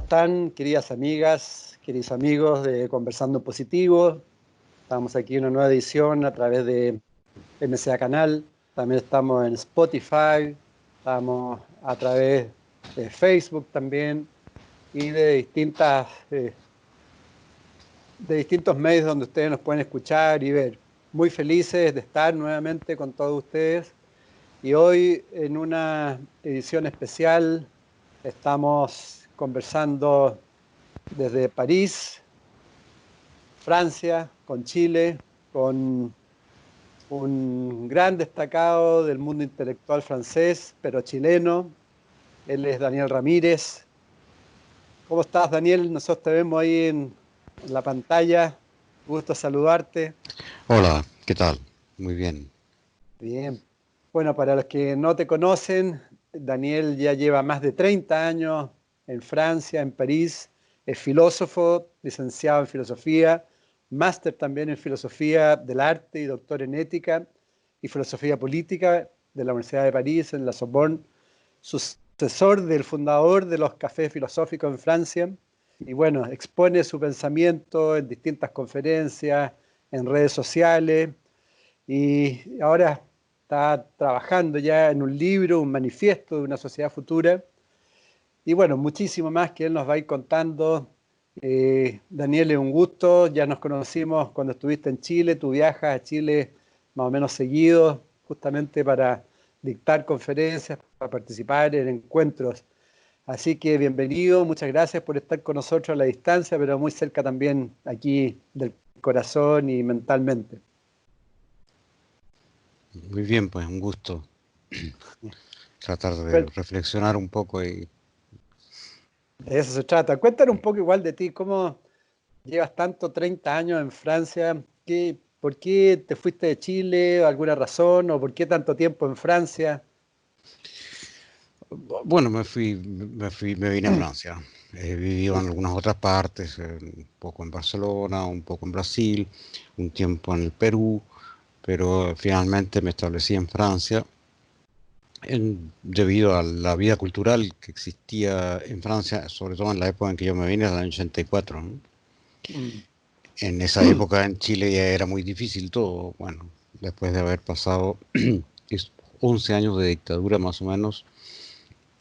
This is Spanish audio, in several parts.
están, queridas amigas, queridos amigos de Conversando en Positivo? Estamos aquí en una nueva edición a través de MCA Canal. También estamos en Spotify, estamos a través de Facebook también y de distintos medios donde ustedes nos pueden escuchar y ver. Muy felices de estar nuevamente con todos ustedes. Y hoy, en una edición especial, estamos conversando desde París, Francia, con Chile, con un gran destacado del mundo intelectual francés, pero chileno. Él es Daniel Ramírez. ¿Cómo estás, Daniel? Nosotros te vemos ahí en la pantalla. Gusto saludarte. Hola, ¿qué tal? Muy bien. Bien. Bueno, para los que no te conocen, Daniel ya lleva más de 30 años en Francia, en París. Es filósofo, licenciado en filosofía, máster también en filosofía del arte y doctor en ética y filosofía política de la Universidad de París, en la Sorbonne. Sucesor del fundador de los cafés filosóficos en Francia. Y bueno, expone su pensamiento en distintas conferencias, en redes sociales. Y ahora está trabajando ya en un libro, un manifiesto de una sociedad futura. Y bueno, muchísimo más que él nos va a ir contando. Daniel, es un gusto. Ya nos conocimos cuando estuviste en Chile. Tú viajas a Chile más o menos seguido, justamente para dictar conferencias, para participar en encuentros. Así que bienvenido, muchas gracias por estar con nosotros a la distancia, pero muy cerca también aquí del corazón y mentalmente. Muy bien, pues un gusto tratar de Bueno, reflexionar un poco y de eso se trata. Cuéntanos un poco igual de ti, cómo llevas tanto 30 años en Francia. ¿Por qué te fuiste de Chile? ¿Alguna razón? ¿O por qué tanto tiempo en Francia? bueno, me vine a Francia. He vivido en algunas otras partes, un poco en Barcelona, un poco en Brasil, un tiempo en el Perú, pero finalmente me establecí en Francia debido a la vida cultural que existía en Francia, sobre todo en la época en que yo me vine, en el año 84, ¿no? Mm. En esa época en Chile ya era muy difícil todo. Bueno, después de haber pasado 11 años de dictadura más o menos,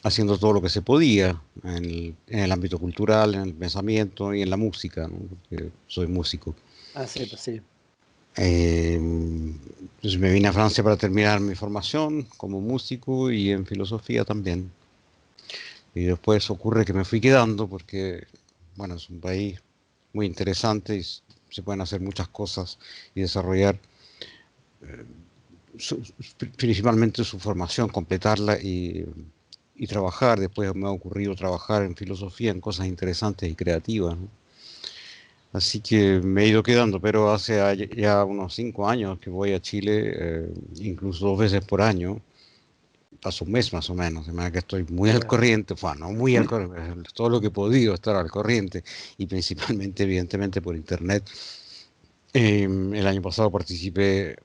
haciendo todo lo que se podía en el ámbito cultural, en el pensamiento y en la música, ¿no? Porque soy músico. Ah, sí, pues sí. Entonces me vine a Francia para terminar mi formación como músico y en filosofía también. Y después ocurre que me fui quedando porque, bueno, es un país muy interesante y se pueden hacer muchas cosas y desarrollar principalmente su formación, completarla y trabajar. Después me ha ocurrido trabajar en filosofía, en cosas interesantes y creativas, ¿no? Así que me he ido quedando, pero hace ya unos 5 años que voy a Chile, incluso 2 veces por año. Paso un mes más o menos, de manera que estoy muy Ah, al bueno. corriente, bueno, no muy al corriente, todo lo que he podido estar al corriente y principalmente, evidentemente, por internet. El año pasado participé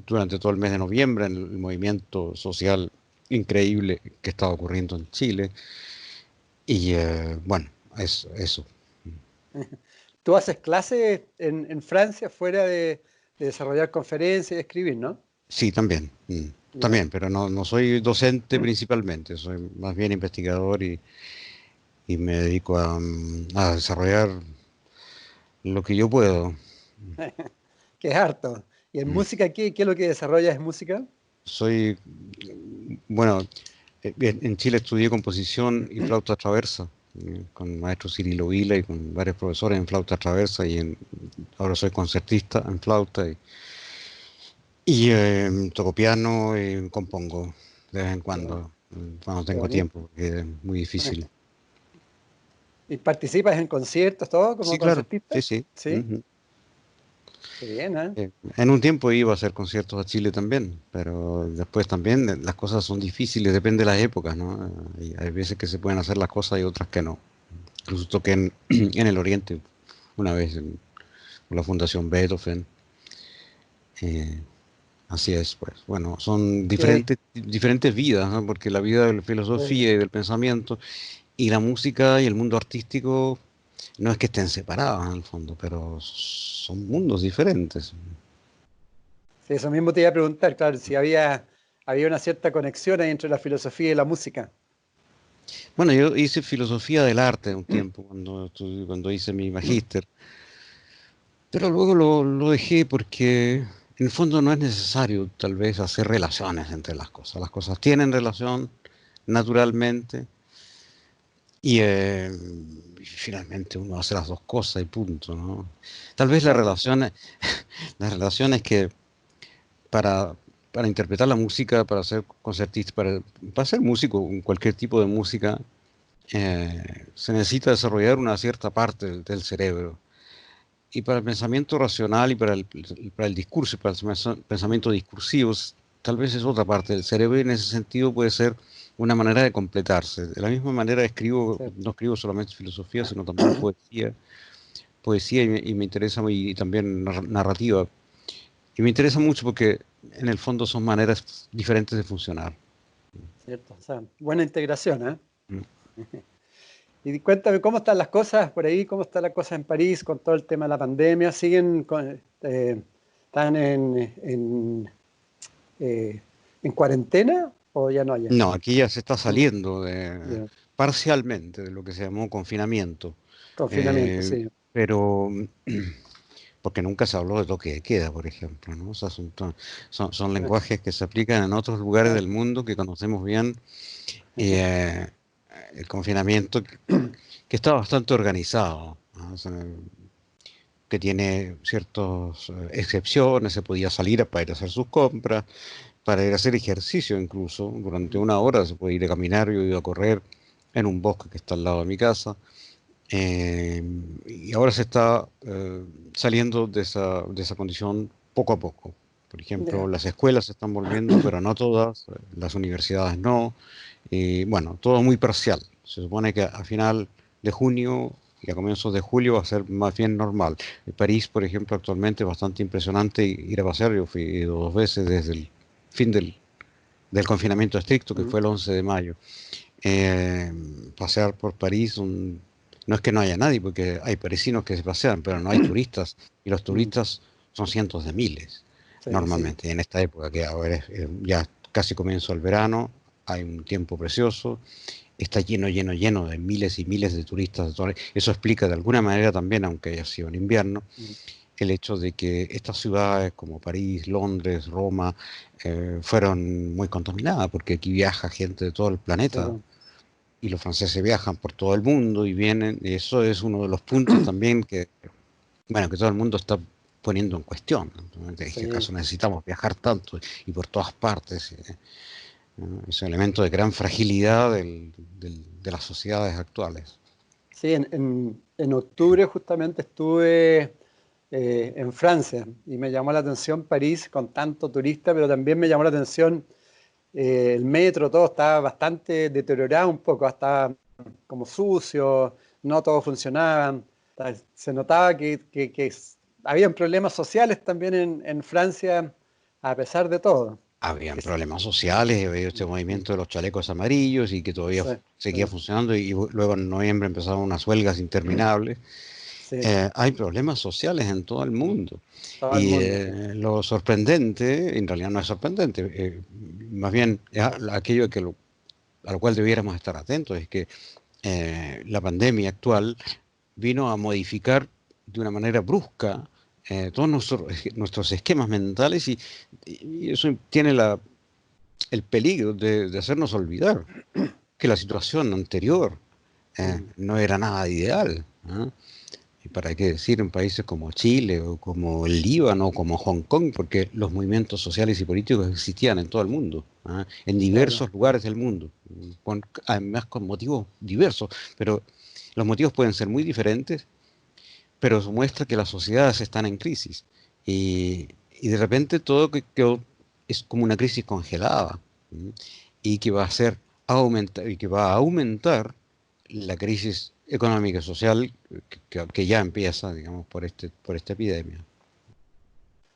durante todo el mes de noviembre en el movimiento social increíble que estaba ocurriendo en Chile. Y bueno, eso. Tú haces clases en Francia fuera de desarrollar conferencias y escribir, ¿no? Sí, también. Ya. También, pero no soy docente principalmente, soy más bien investigador y me dedico a desarrollar lo que yo puedo. Que es harto. ¿Y en Mm. música qué es lo que desarrollas en música? Soy, bueno, en Chile estudié composición y flauta traversa, con maestro Cirilo Vila y con varios profesores en flauta traversa ahora soy concertista en flauta y toco piano y compongo de vez en Qué bueno, cuando qué tengo bonito. tiempo, porque es muy difícil. ¿Y participas en conciertos, todo, como Sí, claro, concertista? sí, sí. Sí, Ujú. qué bien, ¿eh? En un tiempo iba a hacer conciertos a Chile también, pero después también las cosas son difíciles, depende de las épocas, ¿no? Hay veces que se pueden hacer las cosas y otras que no. Incluso toqué en el Oriente una vez con la Fundación Beethoven. eh, Así es, pues. Bueno, son Que, diferentes vidas, ¿no? Porque la vida de la filosofía y del pensamiento y la música y el mundo artístico no es que estén separados en el fondo, pero son mundos diferentes. Sí, eso mismo te iba a preguntar, claro, si había una cierta conexión ahí entre la filosofía y la música. Bueno, yo hice filosofía del arte un tiempo cuando hice mi magíster, pero luego lo dejé porque en el fondo no es necesario tal vez hacer relaciones entre las cosas. Las cosas tienen relación naturalmente y finalmente uno hace las dos cosas y punto, ¿no? Tal vez la Claro, relación, la relación es que para, para interpretar la música, para ser concertista, para ser músico, cualquier tipo de música, se necesita desarrollar una cierta parte del cerebro. Y para el pensamiento racional y para el discurso, para el pensamiento discursivo, tal vez es otra parte del cerebro y en ese sentido puede ser una manera de completarse. De la misma manera escribo, sí, no escribo solamente filosofía, sino también poesía y me interesa y también narrativa. Y me interesa mucho porque en el fondo son maneras diferentes de funcionar. cierto. O sea, buena integración, ¿eh? Mm. Y cuéntame, ¿cómo están las cosas por ahí? ¿Cómo está la cosa en París con todo el tema de la pandemia? ¿Están eh, en cuarentena o ya no allá? No, aquí ya se está Mm, saliendo ya. parcialmente de lo que se llamó confinamiento, Confinamiento, eh, sí. pero porque nunca se habló de toque de queda, por ejemplo, ¿no? O sea, son lenguajes que se aplican en otros lugares Ah, del mundo que conocemos bien y el confinamiento que está bastante organizado, ¿no? O sea, que tiene ciertas excepciones, se podía salir para ir a hacer sus compras, para ir a hacer ejercicio incluso, durante una hora se puede ir a caminar, yo he ido a correr en un bosque que está al lado de mi casa, eh, y ahora se está saliendo de esa condición poco a poco. Por ejemplo, ya. las escuelas se están volviendo, pero no todas, las universidades no, y bueno, todo muy parcial. Se supone que a final de junio y a comienzos de julio va a ser más bien normal. En París, por ejemplo, actualmente es bastante impresionante ir a pasear. Yo fui dos veces desde el fin del confinamiento estricto, que Mm, fue el 11 de mayo. Eh, Pasear por París, no es que no haya nadie, porque hay parisinos que se pasean, pero no hay turistas. Y los mm, turistas son cientos de miles, sí, sí. normalmente, en esta época, que ahora es ya casi comienzo el verano, hay un tiempo precioso, está lleno, lleno, lleno de miles y miles de turistas. Eso explica de alguna manera también, aunque haya sido en invierno, Mm, el hecho de que estas ciudades como París, Londres, Roma, fueron muy contaminadas, porque aquí viaja gente de todo el sí, planeta bueno. y los franceses viajan por todo el mundo y vienen, y eso es uno de los puntos también que, bueno, que todo el mundo está poniendo en cuestión, ¿no? ¿Es que Sí, acaso necesitamos viajar tanto y por todas partes? ¿No? Es un elemento de gran fragilidad de las sociedades actuales. sí, en octubre justamente estuve en Francia y me llamó la atención París con tanto turista, pero también me llamó la atención el metro, todo estaba bastante deteriorado un poco, estaba como sucio, no todo funcionaba. Se notaba que habían problemas sociales también en Francia, a pesar de todo. Habían Que problemas sociales, había este mm, movimiento de los chalecos amarillos y que todavía sí, seguía sí, funcionando y luego en noviembre empezaron unas huelgas interminables. sí, Hay problemas sociales en todo el mundo. todo el Y mundo, sí. lo sorprendente, en realidad no es sorprendente, más bien aquello a lo cual debiéramos estar atentos, es que la pandemia actual vino a modificar de una manera brusca todos nuestros esquemas mentales y eso tiene el peligro de hacernos olvidar que la situación anterior Mm, no era nada ideal. ¿Ah? ¿Y para qué decir en países como Chile o como el Líbano o como Hong Kong? Porque los movimientos sociales y políticos existían en todo el mundo, ¿ah? En claro, diversos lugares del mundo, además con motivos diversos, pero los motivos pueden ser muy diferentes, pero eso muestra que las sociedades están en crisis y de repente todo es como una crisis congelada, ¿m? Y que va a ser aumentar y que va a aumentar la crisis económica y social que ya empieza, digamos, por esta epidemia.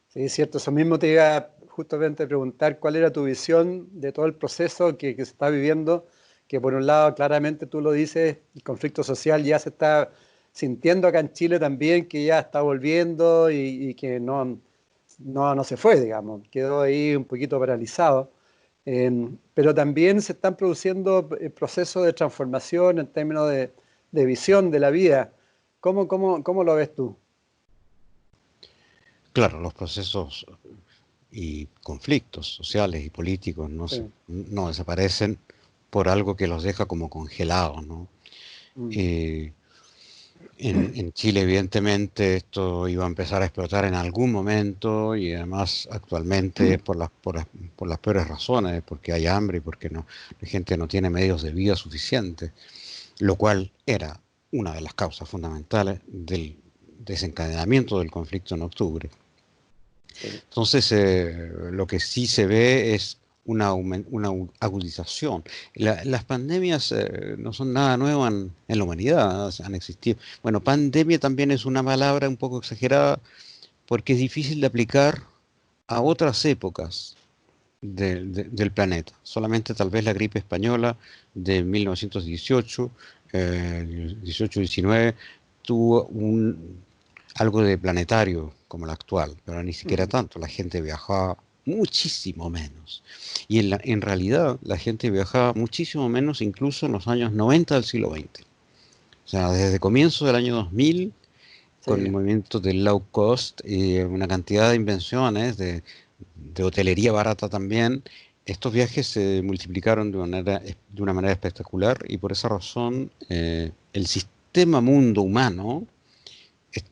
sí, es cierto. Eso mismo te iba justamente a preguntar cuál era tu visión de todo el proceso que se está viviendo que por un lado, claramente tú lo dices, el conflicto social ya se está sintiendo acá en Chile también, que ya está volviendo y que no se fue, digamos, quedó ahí un poquito paralizado. Pero también se están produciendo procesos de transformación en términos de visión de la vida. ¿Cómo lo ves tú? Claro, los procesos y conflictos sociales y políticos Sí. no desaparecen por algo que los deja como congelados, ¿no? Mm. Eh, en Chile, evidentemente, esto iba a empezar a explotar en algún momento y además actualmente es por las peores razones, porque hay hambre y porque la gente no tiene medios de vida suficientes, lo cual era una de las causas fundamentales del desencadenamiento del conflicto en octubre. Sí. Entonces, lo que sí se ve es una agudización. Las pandemias no son nada nuevo en la humanidad, han existido. Bueno, pandemia también es una palabra un poco exagerada porque es difícil de aplicar a otras épocas del planeta. Solamente tal vez la gripe española de 1918, 18-19, tuvo algo de planetario como la actual, pero ni siquiera Ujú. tanto. La gente viajaba muchísimo menos. Y en realidad la gente viajaba muchísimo menos incluso en los años 90 del siglo XX. O sea, desde comienzo del año 2000, con el Sí. movimiento del low cost y una cantidad de invenciones de hotelería barata también, estos viajes se multiplicaron de una manera espectacular y por esa razón el sistema mundo humano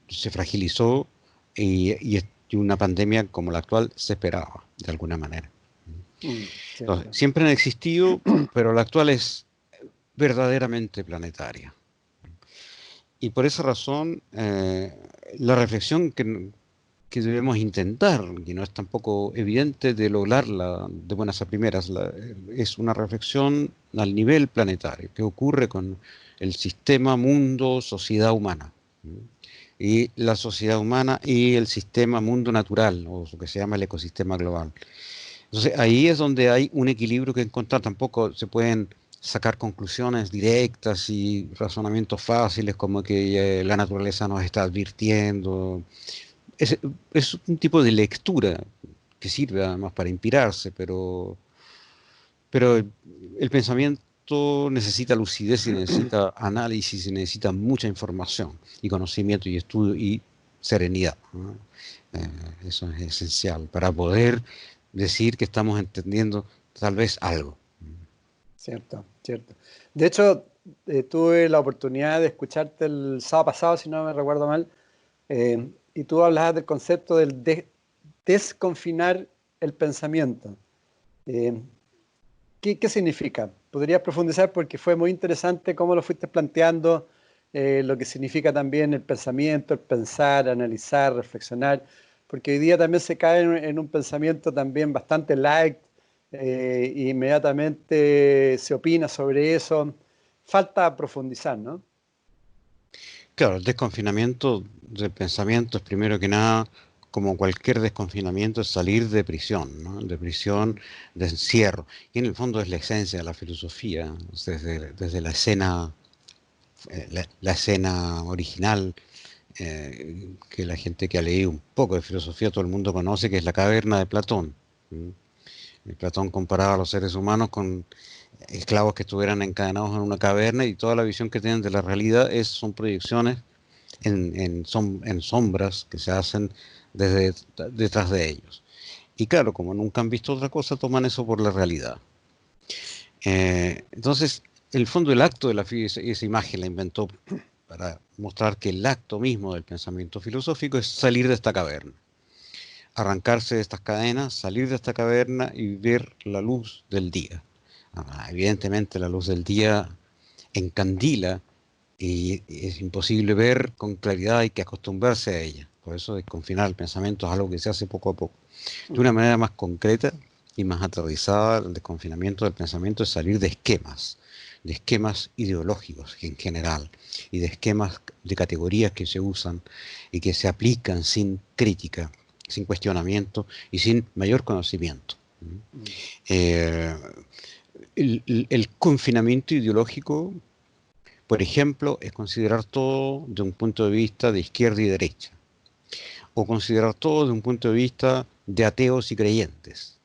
se fragilizó y una pandemia como la actual se esperaba, de alguna manera. Mm, Entonces, cierto. siempre han existido, pero la actual es verdaderamente planetaria. Y por esa razón, la reflexión que debemos intentar, y no es tampoco evidente de lograrla de buenas a primeras, es una reflexión al nivel planetario. ¿Qué ocurre con el sistema, mundo, sociedad humana? Y la sociedad humana y el sistema mundo natural, o lo que se llama el ecosistema global. Entonces ahí es donde hay un equilibrio que encontrar. Tampoco se pueden sacar conclusiones directas y razonamientos fáciles como que la naturaleza nos está advirtiendo. Es, es un tipo de lectura que sirve además para inspirarse, pero el pensamiento necesita lucidez y necesita análisis y necesita mucha información y conocimiento y estudio y serenidad, ¿no? Eso es esencial para poder decir que estamos entendiendo tal vez algo. Cierto, cierto. De hecho, tuve la oportunidad de escucharte el sábado pasado, si no me recuerdo mal, y tú hablabas del concepto del desconfinar el pensamiento. Eh, ¿qué significa? ¿Podrías profundizar? Porque fue muy interesante cómo lo fuiste planteando, lo que significa también el pensamiento, el pensar, analizar, reflexionar, porque hoy día también se cae en un pensamiento también bastante light, e inmediatamente se opina sobre eso. Falta profundizar, ¿no? Claro, el desconfinamiento del pensamiento es primero que nada, como cualquier desconfinamiento, es salir de prisión, ¿no? De prisión, de encierro. Y en el fondo es la esencia de la filosofía, desde la escena original, que la gente que ha leído un poco de filosofía, todo el mundo conoce, que es la caverna de Platón. ¿M? Y Platón comparaba a los seres humanos con esclavos que estuvieran encadenados en una caverna y toda la visión que tienen de la realidad son proyecciones en sombras que se hacen detrás de ellos. Y claro, como nunca han visto otra cosa, toman eso por la realidad. Entonces, el fondo del acto de esa imagen la inventó para mostrar que el acto mismo del pensamiento filosófico es salir de esta caverna, arrancarse de estas cadenas, salir de esta caverna y ver la luz del día. Evidentemente la luz del día encandila y es imposible ver con claridad, hay que acostumbrarse a ella. Por eso desconfinar el pensamiento es algo que se hace poco a poco. De una manera más concreta y más aterrizada, el desconfinamiento del pensamiento es salir de esquemas ideológicos en general y de esquemas de categorías que se usan y que se aplican sin crítica, sin cuestionamiento y sin mayor conocimiento. Mm. Eh, el confinamiento ideológico, por ejemplo, es considerar todo de un punto de vista de izquierda y derecha, o considerar todo de un punto de vista de ateos y creyentes,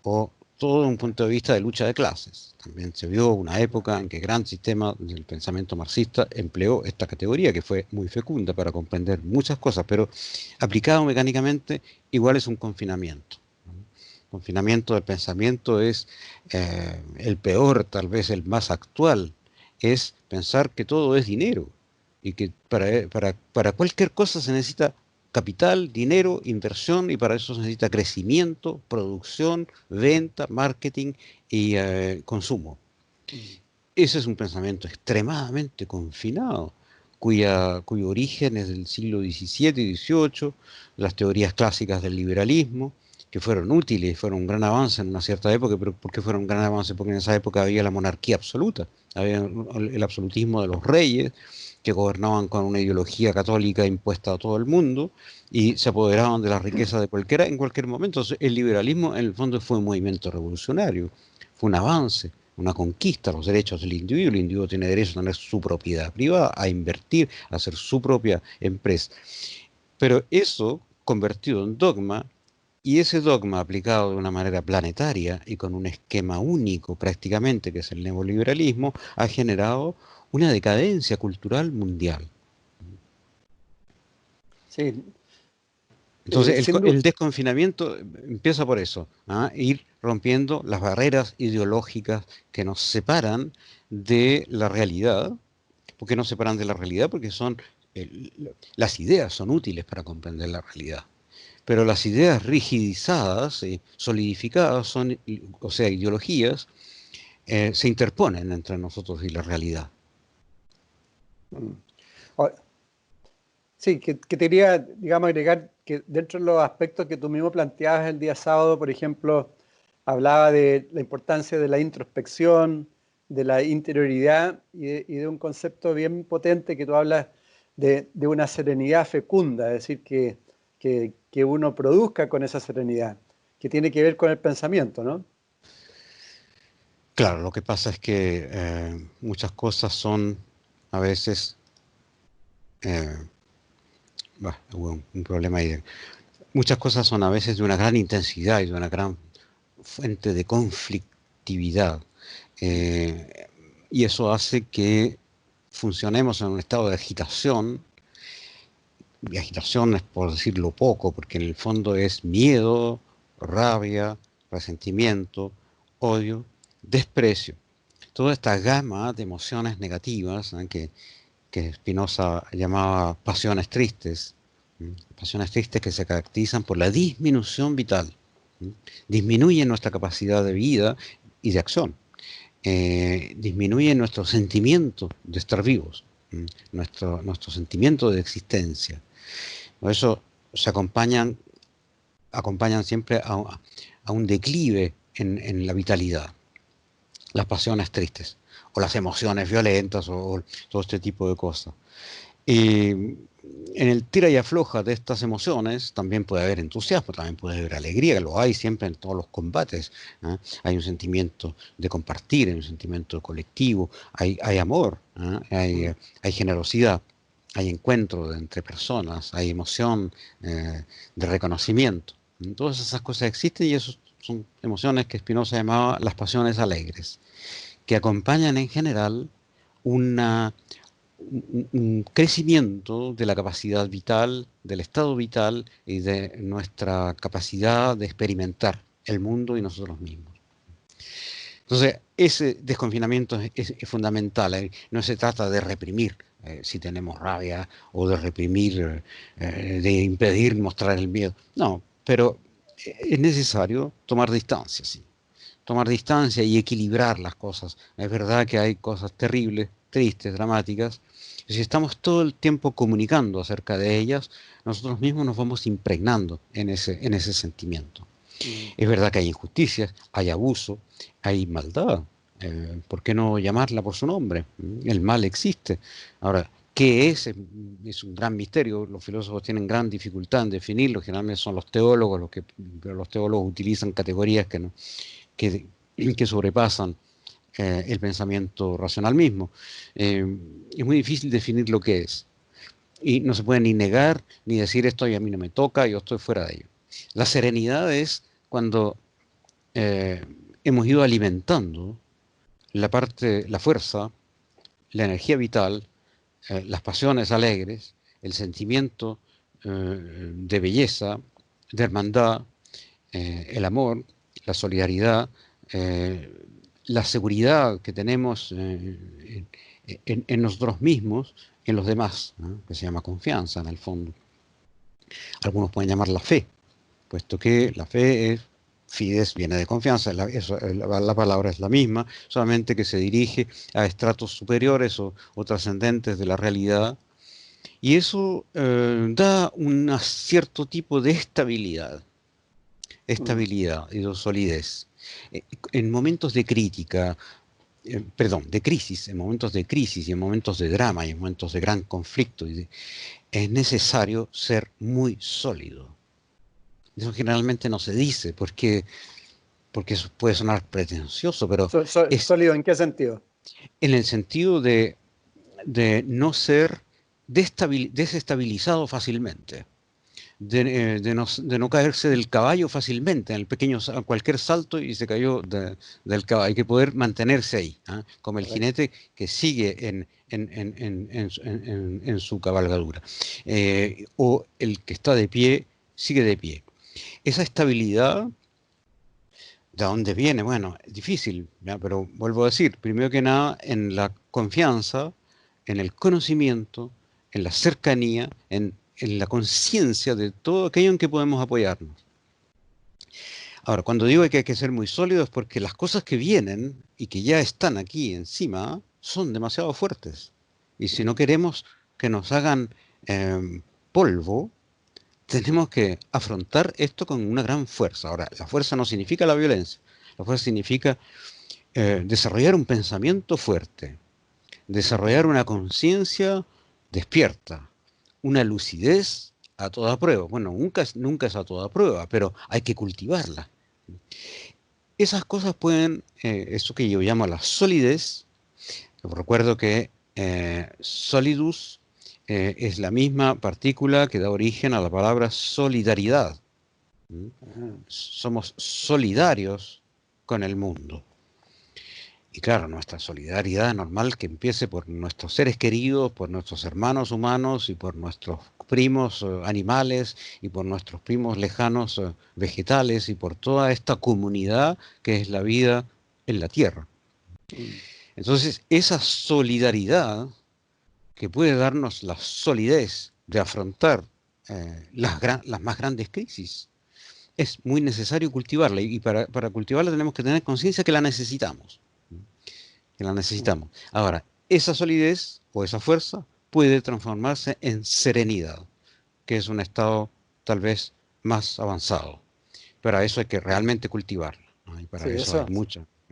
o todo de un punto de vista de lucha de clases. También se vio una época en que el gran sistema del pensamiento marxista empleó esta categoría, que fue muy fecunda para comprender muchas cosas, pero aplicado mecánicamente igual es un confinamiento. Confinamiento del pensamiento es el peor, tal vez el más actual, es pensar que todo es dinero y que para cualquier cosa se necesita capital, dinero, inversión, y para eso se necesita crecimiento, producción, venta, marketing y consumo. Mm. Ese es un pensamiento extremadamente confinado, cuyo origen es del siglo XVII y XVIII, las teorías clásicas del liberalismo, que fueron útiles, fueron un gran avance en una cierta época. ¿Pero por qué fueron un gran avance? Porque en esa época había la monarquía absoluta, había el absolutismo de los reyes, que gobernaban con una ideología católica impuesta a todo el mundo y se apoderaban de la riqueza de cualquiera en cualquier momento. Entonces, el liberalismo en el fondo fue un movimiento revolucionario, fue un avance, una conquista de los derechos del individuo. El individuo tiene derecho a tener su propiedad privada, a invertir, a hacer su propia empresa. Pero eso convertido en dogma, y ese dogma aplicado de una manera planetaria y con un esquema único prácticamente, que es el neoliberalismo, ha generado una decadencia cultural mundial. Sí, Entonces, sin duda. el desconfinamiento empieza por eso, ¿ah? Ir rompiendo las barreras ideológicas que nos separan de la realidad. ¿Por qué nos separan de la realidad? Porque las ideas son útiles para comprender la realidad. Pero las ideas rigidizadas, solidificadas, o sea, ideologías, se interponen entre nosotros y la realidad. Mm. O- Sí, que te quería, digamos, agregar que dentro de los aspectos que tú mismo planteabas el día sábado, por ejemplo, hablaba de la importancia de la introspección, de la interioridad y de un concepto bien potente que tú hablas de una serenidad fecunda, es decir, que uno produzca con esa serenidad, que tiene que ver con el pensamiento, ¿no? Claro, lo que pasa es que muchas cosas son a veces, eh, hubo un problema ahí. Muchas cosas son a veces de una gran intensidad y de una gran fuente de conflictividad. eh, y eso hace que funcionemos en un estado de agitación. Y agitación es por decirlo poco, porque en el fondo es miedo, rabia, resentimiento, odio, desprecio. Toda esta gama de emociones negativas, ¿eh? Que Spinoza llamaba pasiones tristes, ¿m? Pasiones tristes que se caracterizan por la disminución vital, ¿m? Disminuyen nuestra capacidad de vida y de acción, disminuyen nuestro sentimiento de estar vivos, ¿m? Nuestro sentimiento de existencia. Por eso se acompañan siempre a un declive en la vitalidad, las pasiones tristes, o las emociones violentas, o todo este tipo de cosas. Y en el tira y afloja de estas emociones también puede haber entusiasmo, también puede haber alegría, que lo hay siempre en todos los combates, ¿eh? Hay un sentimiento de compartir, hay un sentimiento colectivo, hay amor, ¿eh? Mm. Hay generosidad, hay encuentro entre personas, hay emoción de reconocimiento. Todas esas cosas existen y esas son emociones que Spinoza llamaba las pasiones alegres, que acompañan en general una un crecimiento de la capacidad vital, del estado vital y de nuestra capacidad de experimentar el mundo y nosotros mismos. Entonces, ese desconfinamiento es fundamental. No se trata de reprimir si tenemos rabia o de reprimir, de impedir mostrar el miedo. No, pero es necesario tomar distancia, sí. Tomar distancia y equilibrar las cosas. Es verdad que hay cosas terribles, tristes, dramáticas. Si estamos todo el tiempo comunicando acerca de ellas, nosotros mismos nos vamos impregnando en ese sentimiento. Mm. Es verdad que hay injusticias, hay abuso, hay maldad. ¿Por qué no llamarla por su nombre? El mal existe. Ahora, ¿qué es? Es un gran misterio. Los filósofos tienen gran dificultad en definirlo. Generalmente son los teólogos los que, pero los teólogos utilizan categorías que no, que, que sobrepasan el pensamiento racional mismo. Es muy difícil definir lo que es. Y no se puede ni negar, ni decir esto y a mí no me toca, yo estoy fuera de ello. La serenidad es cuando hemos ido alimentando la fuerza, la energía vital, las pasiones alegres, el sentimiento de belleza, de hermandad, el amor, la solidaridad, eh, la seguridad que tenemos en nosotros mismos, en los demás, ¿no? Que se llama confianza en el fondo. Algunos pueden llamarla fe, puesto que la fe es, fides viene de confianza, la palabra es la misma, solamente que se dirige a estratos superiores o trascendentes de la realidad, y eso da un cierto tipo de Mm. estabilidad y de solidez. En momentos de crítica, perdón, de crisis, en momentos de crisis y en momentos de drama y en momentos de gran conflicto, es necesario ser muy sólido. Eso generalmente no se dice porque eso puede sonar pretencioso, pero es ¿Sólido en qué sentido? en el sentido de no ser desestabilizado fácilmente, de no caerse del caballo fácilmente, en el pequeño, cualquier salto y se cayó del caballo. Hay que poder mantenerse ahí, ¿ah? Como el Correcto. jinete que sigue en su cabalgadura. O el que está de pie, sigue de pie. Esa estabilidad, ¿de dónde viene? Bueno, es difícil, ¿ya? Pero vuelvo a decir, primero que nada, en la confianza, en el conocimiento, en la cercanía, en la conciencia de todo aquello en que podemos apoyarnos. Ahora, cuando digo que hay que ser muy sólidos es porque las cosas que vienen y que ya están aquí encima son demasiado fuertes. Y si no Mm. queremos que nos hagan polvo, tenemos que afrontar esto con una gran fuerza. Ahora, la fuerza no significa la violencia. La fuerza significa desarrollar un pensamiento fuerte, desarrollar una conciencia despierta, una lucidez a toda prueba. Bueno, nunca es a toda prueba, pero hay que cultivarla. Esas cosas pueden, eso que yo llamo la solidez, recuerdo que solidus es la misma partícula que da origen a la palabra solidaridad. ¿Mm? Ajá. Somos solidarios con el mundo. Y claro, nuestra solidaridad es normal que empiece por nuestros seres queridos, por nuestros hermanos humanos y por nuestros primos animales y por nuestros primos lejanos vegetales y por toda esta comunidad que es la vida en la tierra. Mm. Entonces, esa solidaridad que puede darnos la solidez de afrontar las más grandes crisis, es muy necesario cultivarla y para cultivarla tenemos que tener conciencia que la necesitamos. Que la Mm. necesitamos. Ahora, esa solidez o esa fuerza puede transformarse en serenidad, que es un estado tal vez más avanzado. Para eso hay que realmente cultivarla, ¿no? Y para Sí, eso eso. hay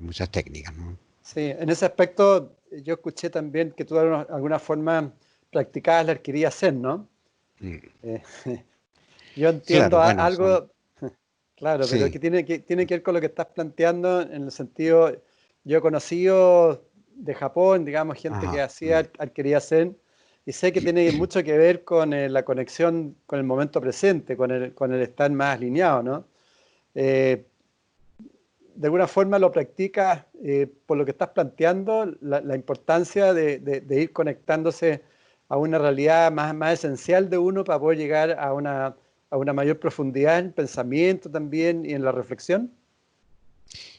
muchas técnicas, ¿no? Sí, en ese aspecto yo escuché también que tú de alguna forma practicabas la alquería Zen, ¿no? Mm. Eh, yo entiendo Claro, bueno, son, algo, claro, pero sí, tiene que ver con lo que estás planteando en el sentido, yo he conocido de Japón, digamos, gente que ajá, hacía alquería Zen y sé que tiene mucho que ver con la conexión con el momento presente, con el estar más alineado, ¿no? Eh, de alguna forma lo practicas por lo que estás planteando, la importancia de ir conectándose a una realidad más esencial de uno para poder llegar a una mayor profundidad en pensamiento también y en la reflexión.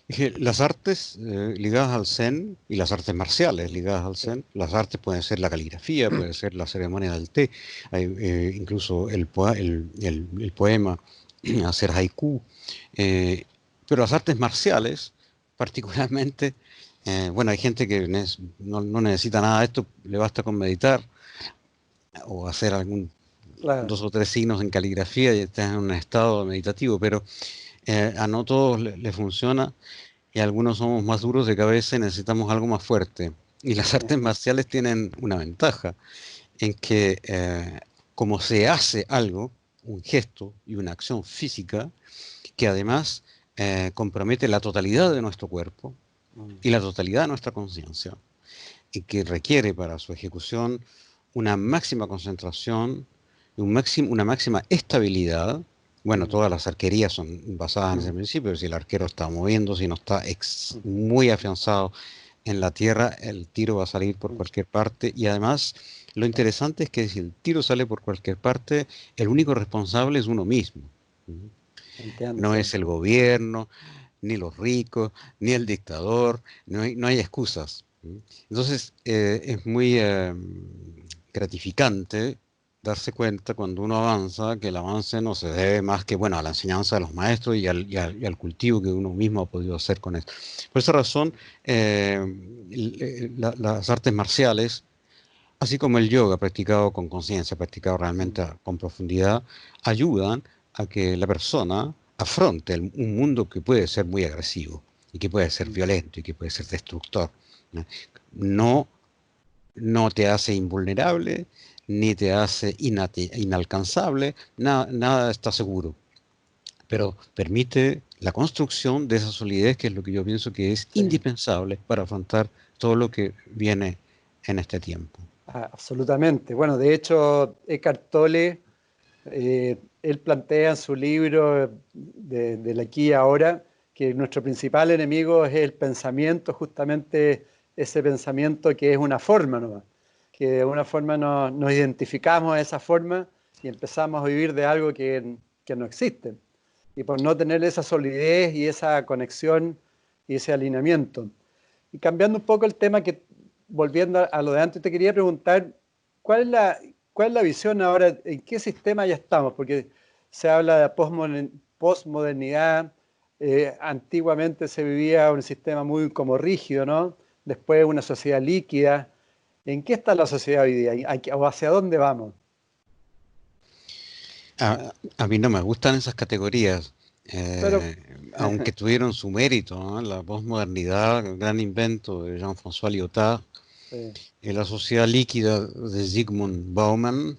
dije, las artes ligadas al Zen y las artes marciales ligadas al Sí. Zen, las artes pueden ser la caligrafía, puede ser la ceremonia del té, incluso el poema, hacer haiku, eh, pero las artes marciales, particularmente, bueno, hay gente que no necesita nada de esto, le basta con meditar o hacer Claro. dos o tres signos en caligrafía y estás en un estado meditativo, pero a no todos les funciona y algunos somos más duros de cabeza y necesitamos algo más fuerte. Y las artes marciales tienen una ventaja en que como se hace algo, un gesto y una acción física, que además compromete la totalidad de nuestro cuerpo Mm. y la totalidad de nuestra conciencia, y que requiere para su ejecución una máxima concentración y una máxima estabilidad. Bueno, Mm. todas las arquerías son basadas en ese Mm. principio. Si el arquero está moviéndose y no está Mm. muy afianzado en la tierra, el tiro va a salir por Mm. cualquier parte. Y además, lo interesante es que si el tiro sale por cualquier parte, el único responsable es uno mismo. Entiendo, No sí. es el gobierno, ni los ricos, ni el dictador, no hay excusas. Entonces, es muy gratificante darse cuenta cuando uno avanza que el avance no se debe más que, bueno, a la enseñanza de los maestros y al cultivo que uno mismo ha podido hacer con esto. Por esa razón, las artes marciales, así como el yoga practicado con conciencia, practicado Mm. realmente con profundidad, ayudan a que la persona afronte un mundo que puede ser muy agresivo y que puede ser Mm. violento y que puede ser destructor, ¿no? No, no te hace invulnerable, ni te hace inalcanzable, nada está seguro, pero permite la construcción de esa solidez que es lo que yo pienso que es Sí. indispensable para afrontar todo lo que viene en este tiempo. Ah, absolutamente. Bueno, de hecho, Eckhart Tolle, él plantea en su libro del aquí y ahora que nuestro principal enemigo es el pensamiento, justamente ese pensamiento que es una forma nomás, que de una forma nos identificamos a esa forma y empezamos a vivir de algo que no existe. Y por no tener esa solidez y esa conexión y ese alineamiento. Y cambiando un poco el tema, volviendo a lo de antes, te quería preguntar, ¿cuál es cuál es la visión ahora? ¿En qué sistema ya estamos? Porque se habla de posmodernidad, antiguamente se vivía un sistema muy como rígido, ¿no? Después una sociedad líquida. ¿En qué está la sociedad hoy día? ¿O hacia dónde vamos? A mí no me gustan esas categorías, Pero, aunque tuvieron su mérito, ¿no? La posmodernidad, el gran invento de Jean-François Lyotard, sí, y la sociedad líquida de Zygmunt Bauman,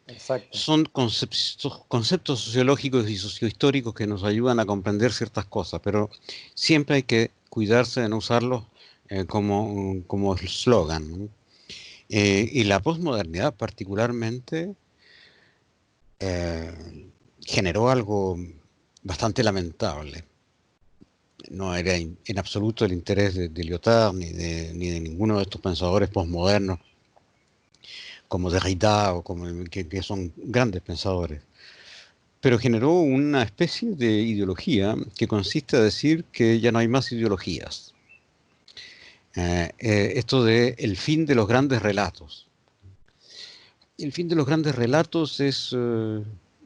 exacto. son conceptos sociológicos y sociohistóricos que nos ayudan a comprender ciertas cosas, pero siempre hay que cuidarse de no usarlos como eslogan, ¿no? Y la posmodernidad particularmente generó algo bastante lamentable. No era en absoluto el interés de Lyotard ni de ninguno de estos pensadores posmodernos como Derrida o que son grandes pensadores. Pero generó una especie de ideología que consiste en decir que ya no hay más ideologías. Esto de el fin de los grandes relatos. El fin de los grandes relatos es,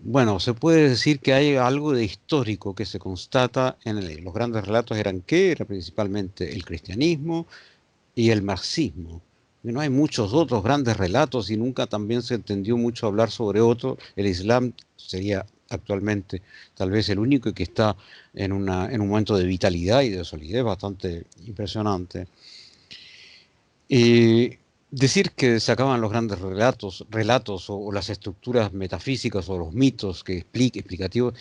bueno, se puede decir que hay algo de histórico que se constata en los grandes relatos. ¿Eran qué? Era principalmente el cristianismo y el marxismo. Y no hay muchos otros grandes relatos y nunca también se entendió mucho hablar sobre otro. El Islam sería actualmente tal vez el único que está en un momento de vitalidad y de solidez bastante impresionante. Y decir que se acaban los grandes relatos o las estructuras metafísicas o los mitos que explicativos,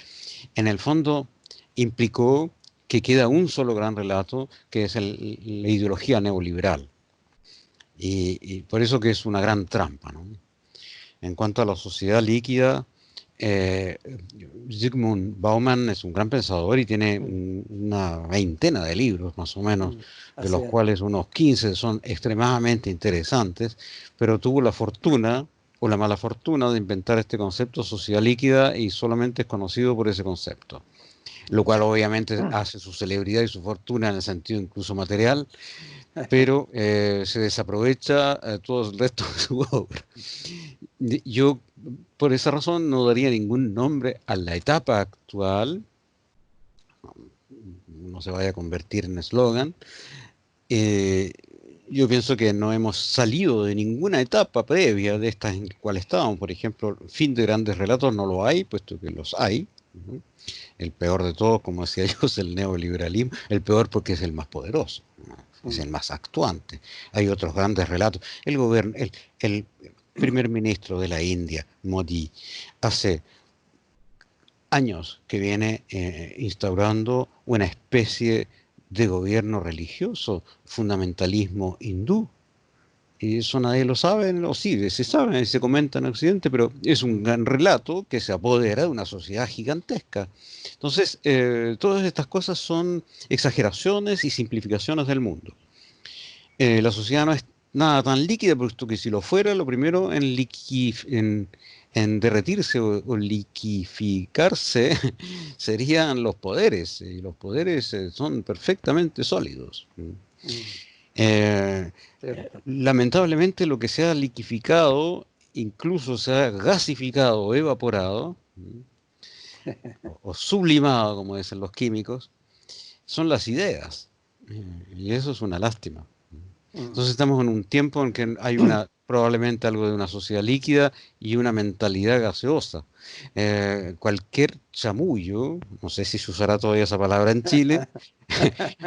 en el fondo implicó que queda un solo gran relato, que es la ideología neoliberal. Y por eso que es una gran trampa, ¿no? En cuanto a la sociedad líquida, eh, Zygmunt Bauman es un gran pensador y tiene Mm. una veintena de libros, más o menos, Mm. de Así los es. cuales unos 15 son extremadamente interesantes, pero tuvo la fortuna o la mala fortuna de inventar este concepto sociedad líquida y solamente es conocido por ese concepto, lo cual obviamente hace su celebridad y su fortuna en el sentido incluso material, pero se desaprovecha todo el resto de su obra. Yo, por esa razón, no daría ningún nombre a la etapa actual, no se vaya a convertir en eslogan. Eh, yo pienso que no hemos salido de ninguna etapa previa de estas en la cual estábamos. Por ejemplo, fin de grandes relatos no lo hay, puesto que los hay. ¿No? El peor de todos, como decía yo, es el neoliberalismo. El peor porque es el más poderoso, ¿no? Es Mm. el más actuante. Hay otros grandes relatos. El primer ministro de la India, Modi, hace años que viene instaurando una especie de gobierno religioso, fundamentalismo hindú. Y eso nadie lo sabe, o sí, se sabe, se comenta en Occidente, pero es un gran relato que se apodera de una sociedad gigantesca. Entonces, todas estas cosas son exageraciones y simplificaciones del mundo. La sociedad no es nada tan líquida, puesto que si lo fuera, lo primero en derretirse o liquificarse serían los poderes, y los poderes son perfectamente sólidos. Mm, Eh, cierto. Lamentablemente lo que se ha liquificado, incluso se ha gasificado o evaporado, o sublimado, como dicen los químicos, son las ideas. Y eso es una lástima. Mm. Entonces estamos en un tiempo en que hay una, probablemente algo de una sociedad líquida y una mentalidad gaseosa. Cualquier chamullo, no sé si se usará todavía esa palabra en Chile,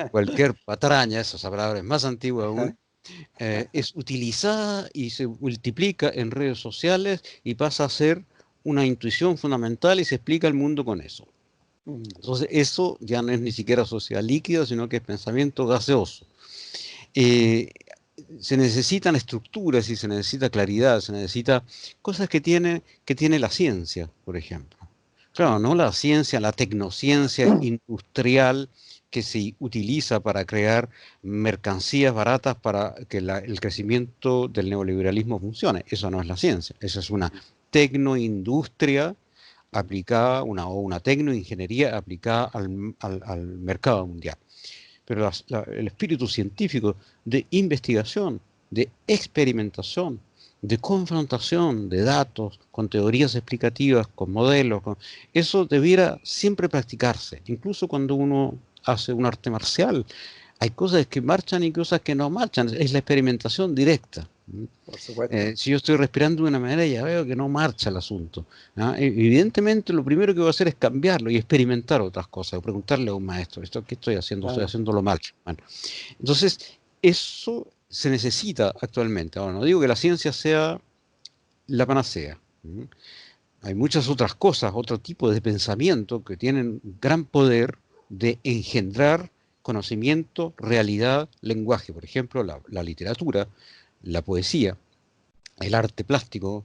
cualquier patraña, esa palabra es más antigua aún, es utilizada y se multiplica en redes sociales y pasa a ser una intuición fundamental y se explica el mundo con eso. Mm. Entonces eso ya no es ni siquiera sociedad líquida, sino que es pensamiento gaseoso. Eh, Se necesitan estructuras y se necesita claridad, se necesita cosas que tiene la ciencia, por ejemplo. Claro, Mm. no la ciencia, la tecnociencia industrial que se utiliza para crear mercancías baratas para que el crecimiento del neoliberalismo funcione. Eso no es la ciencia, eso es una tecnoindustria aplicada, o una tecnoingeniería aplicada al mercado mundial. Pero el espíritu científico de investigación, de experimentación, de confrontación de datos con teorías explicativas, con modelos, eso debiera siempre practicarse, incluso cuando uno hace un arte marcial. Hay cosas que marchan y cosas que no marchan, es la experimentación directa. Por supuesto. Si yo estoy respirando de una manera, ya veo que no marcha el asunto. ¿Ah? Evidentemente, lo primero que voy a hacer es cambiarlo y experimentar otras cosas, o preguntarle a un maestro, ¿esto qué estoy haciendo? Estoy Claro. haciéndolo mal. Bueno, entonces, eso se necesita actualmente. Ahora, no digo que la ciencia sea la panacea. ¿Mm? Hay muchas otras cosas, otro tipo de pensamiento que tienen gran poder de engendrar conocimiento, realidad, lenguaje. Por ejemplo, la literatura, la poesía, el arte plástico,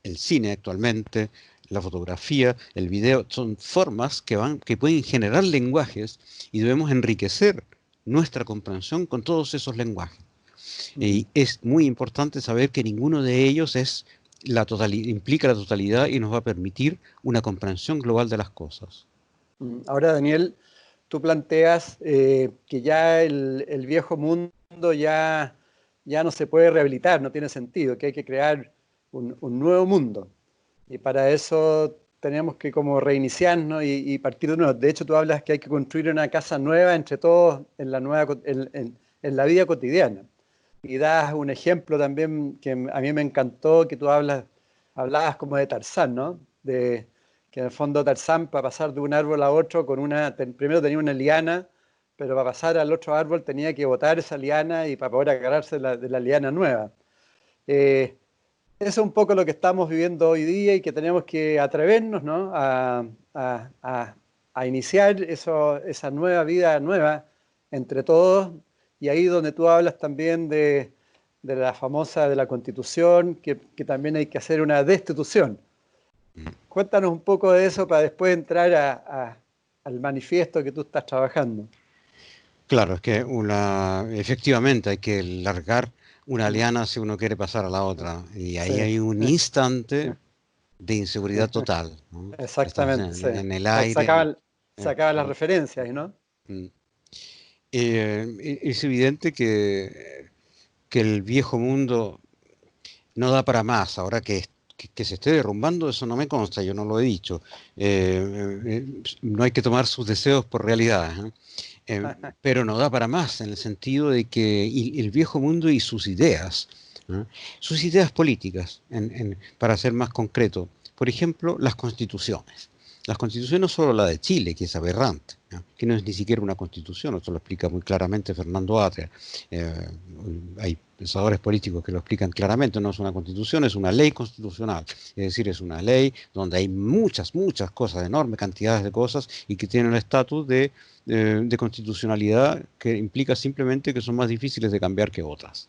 el cine actualmente, la fotografía, el video, son formas que pueden generar lenguajes y debemos enriquecer nuestra comprensión con todos esos lenguajes. Mm. Y es muy importante saber que ninguno de ellos implica la totalidad y nos va a permitir una comprensión global de las cosas. Mm. Ahora, Daniel, tú planteas que ya el viejo mundo ya no se puede rehabilitar, no tiene sentido, que hay que crear un nuevo mundo. Y para eso tenemos que como reiniciarnos y partir de nuevo. De hecho, tú hablas que hay que construir una casa nueva entre todos en la, en la vida cotidiana. Y das un ejemplo también que a mí me encantó, que tú hablabas como de Tarzán, ¿no? De que en el fondo Tarzán, para pasar de un árbol a otro, primero tenía una liana, pero para pasar al otro árbol tenía que botar esa liana y para poder agarrarse de la liana nueva. Eh, Eso es un poco lo que estamos viviendo hoy día y que tenemos que atrevernos, ¿no? A, a- a iniciar esa nueva vida nueva entre todos. Y ahí donde tú hablas también de la famosa de la Constitución, que también hay que hacer una destitución. Cuéntanos un poco de eso para después entrar al manifiesto que tú estás trabajando. Claro, es que efectivamente hay que largar una Mm. liana si uno quiere pasar a la otra. Y ahí Sí, hay un instante de inseguridad total, ¿no? Estás exactamente, sí. en el aire. eh, Sacaban las eh, referencias, ¿no? mm. Es evidente que el viejo mundo no da para más. Ahora que se esté derrumbando, eso no me consta, yo no lo he dicho. No hay que tomar sus deseos por realidad, ¿eh? Pero no da para más en el sentido de que el viejo mundo y sus ideas, ¿no? Sus ideas políticas, para ser más concreto, por ejemplo, las constituciones. Las constituciones, no solo la de Chile, que es aberrante, ¿no? Que no es ni siquiera una constitución, esto lo explica muy claramente Fernando Atria. Eh, Hay pensadores políticos que lo explican claramente, no es una constitución, es una ley constitucional. Es decir, es una ley donde hay muchas, muchas cosas, enormes cantidades de cosas, y que tienen el estatus de constitucionalidad, que implica simplemente que son más difíciles de cambiar que otras.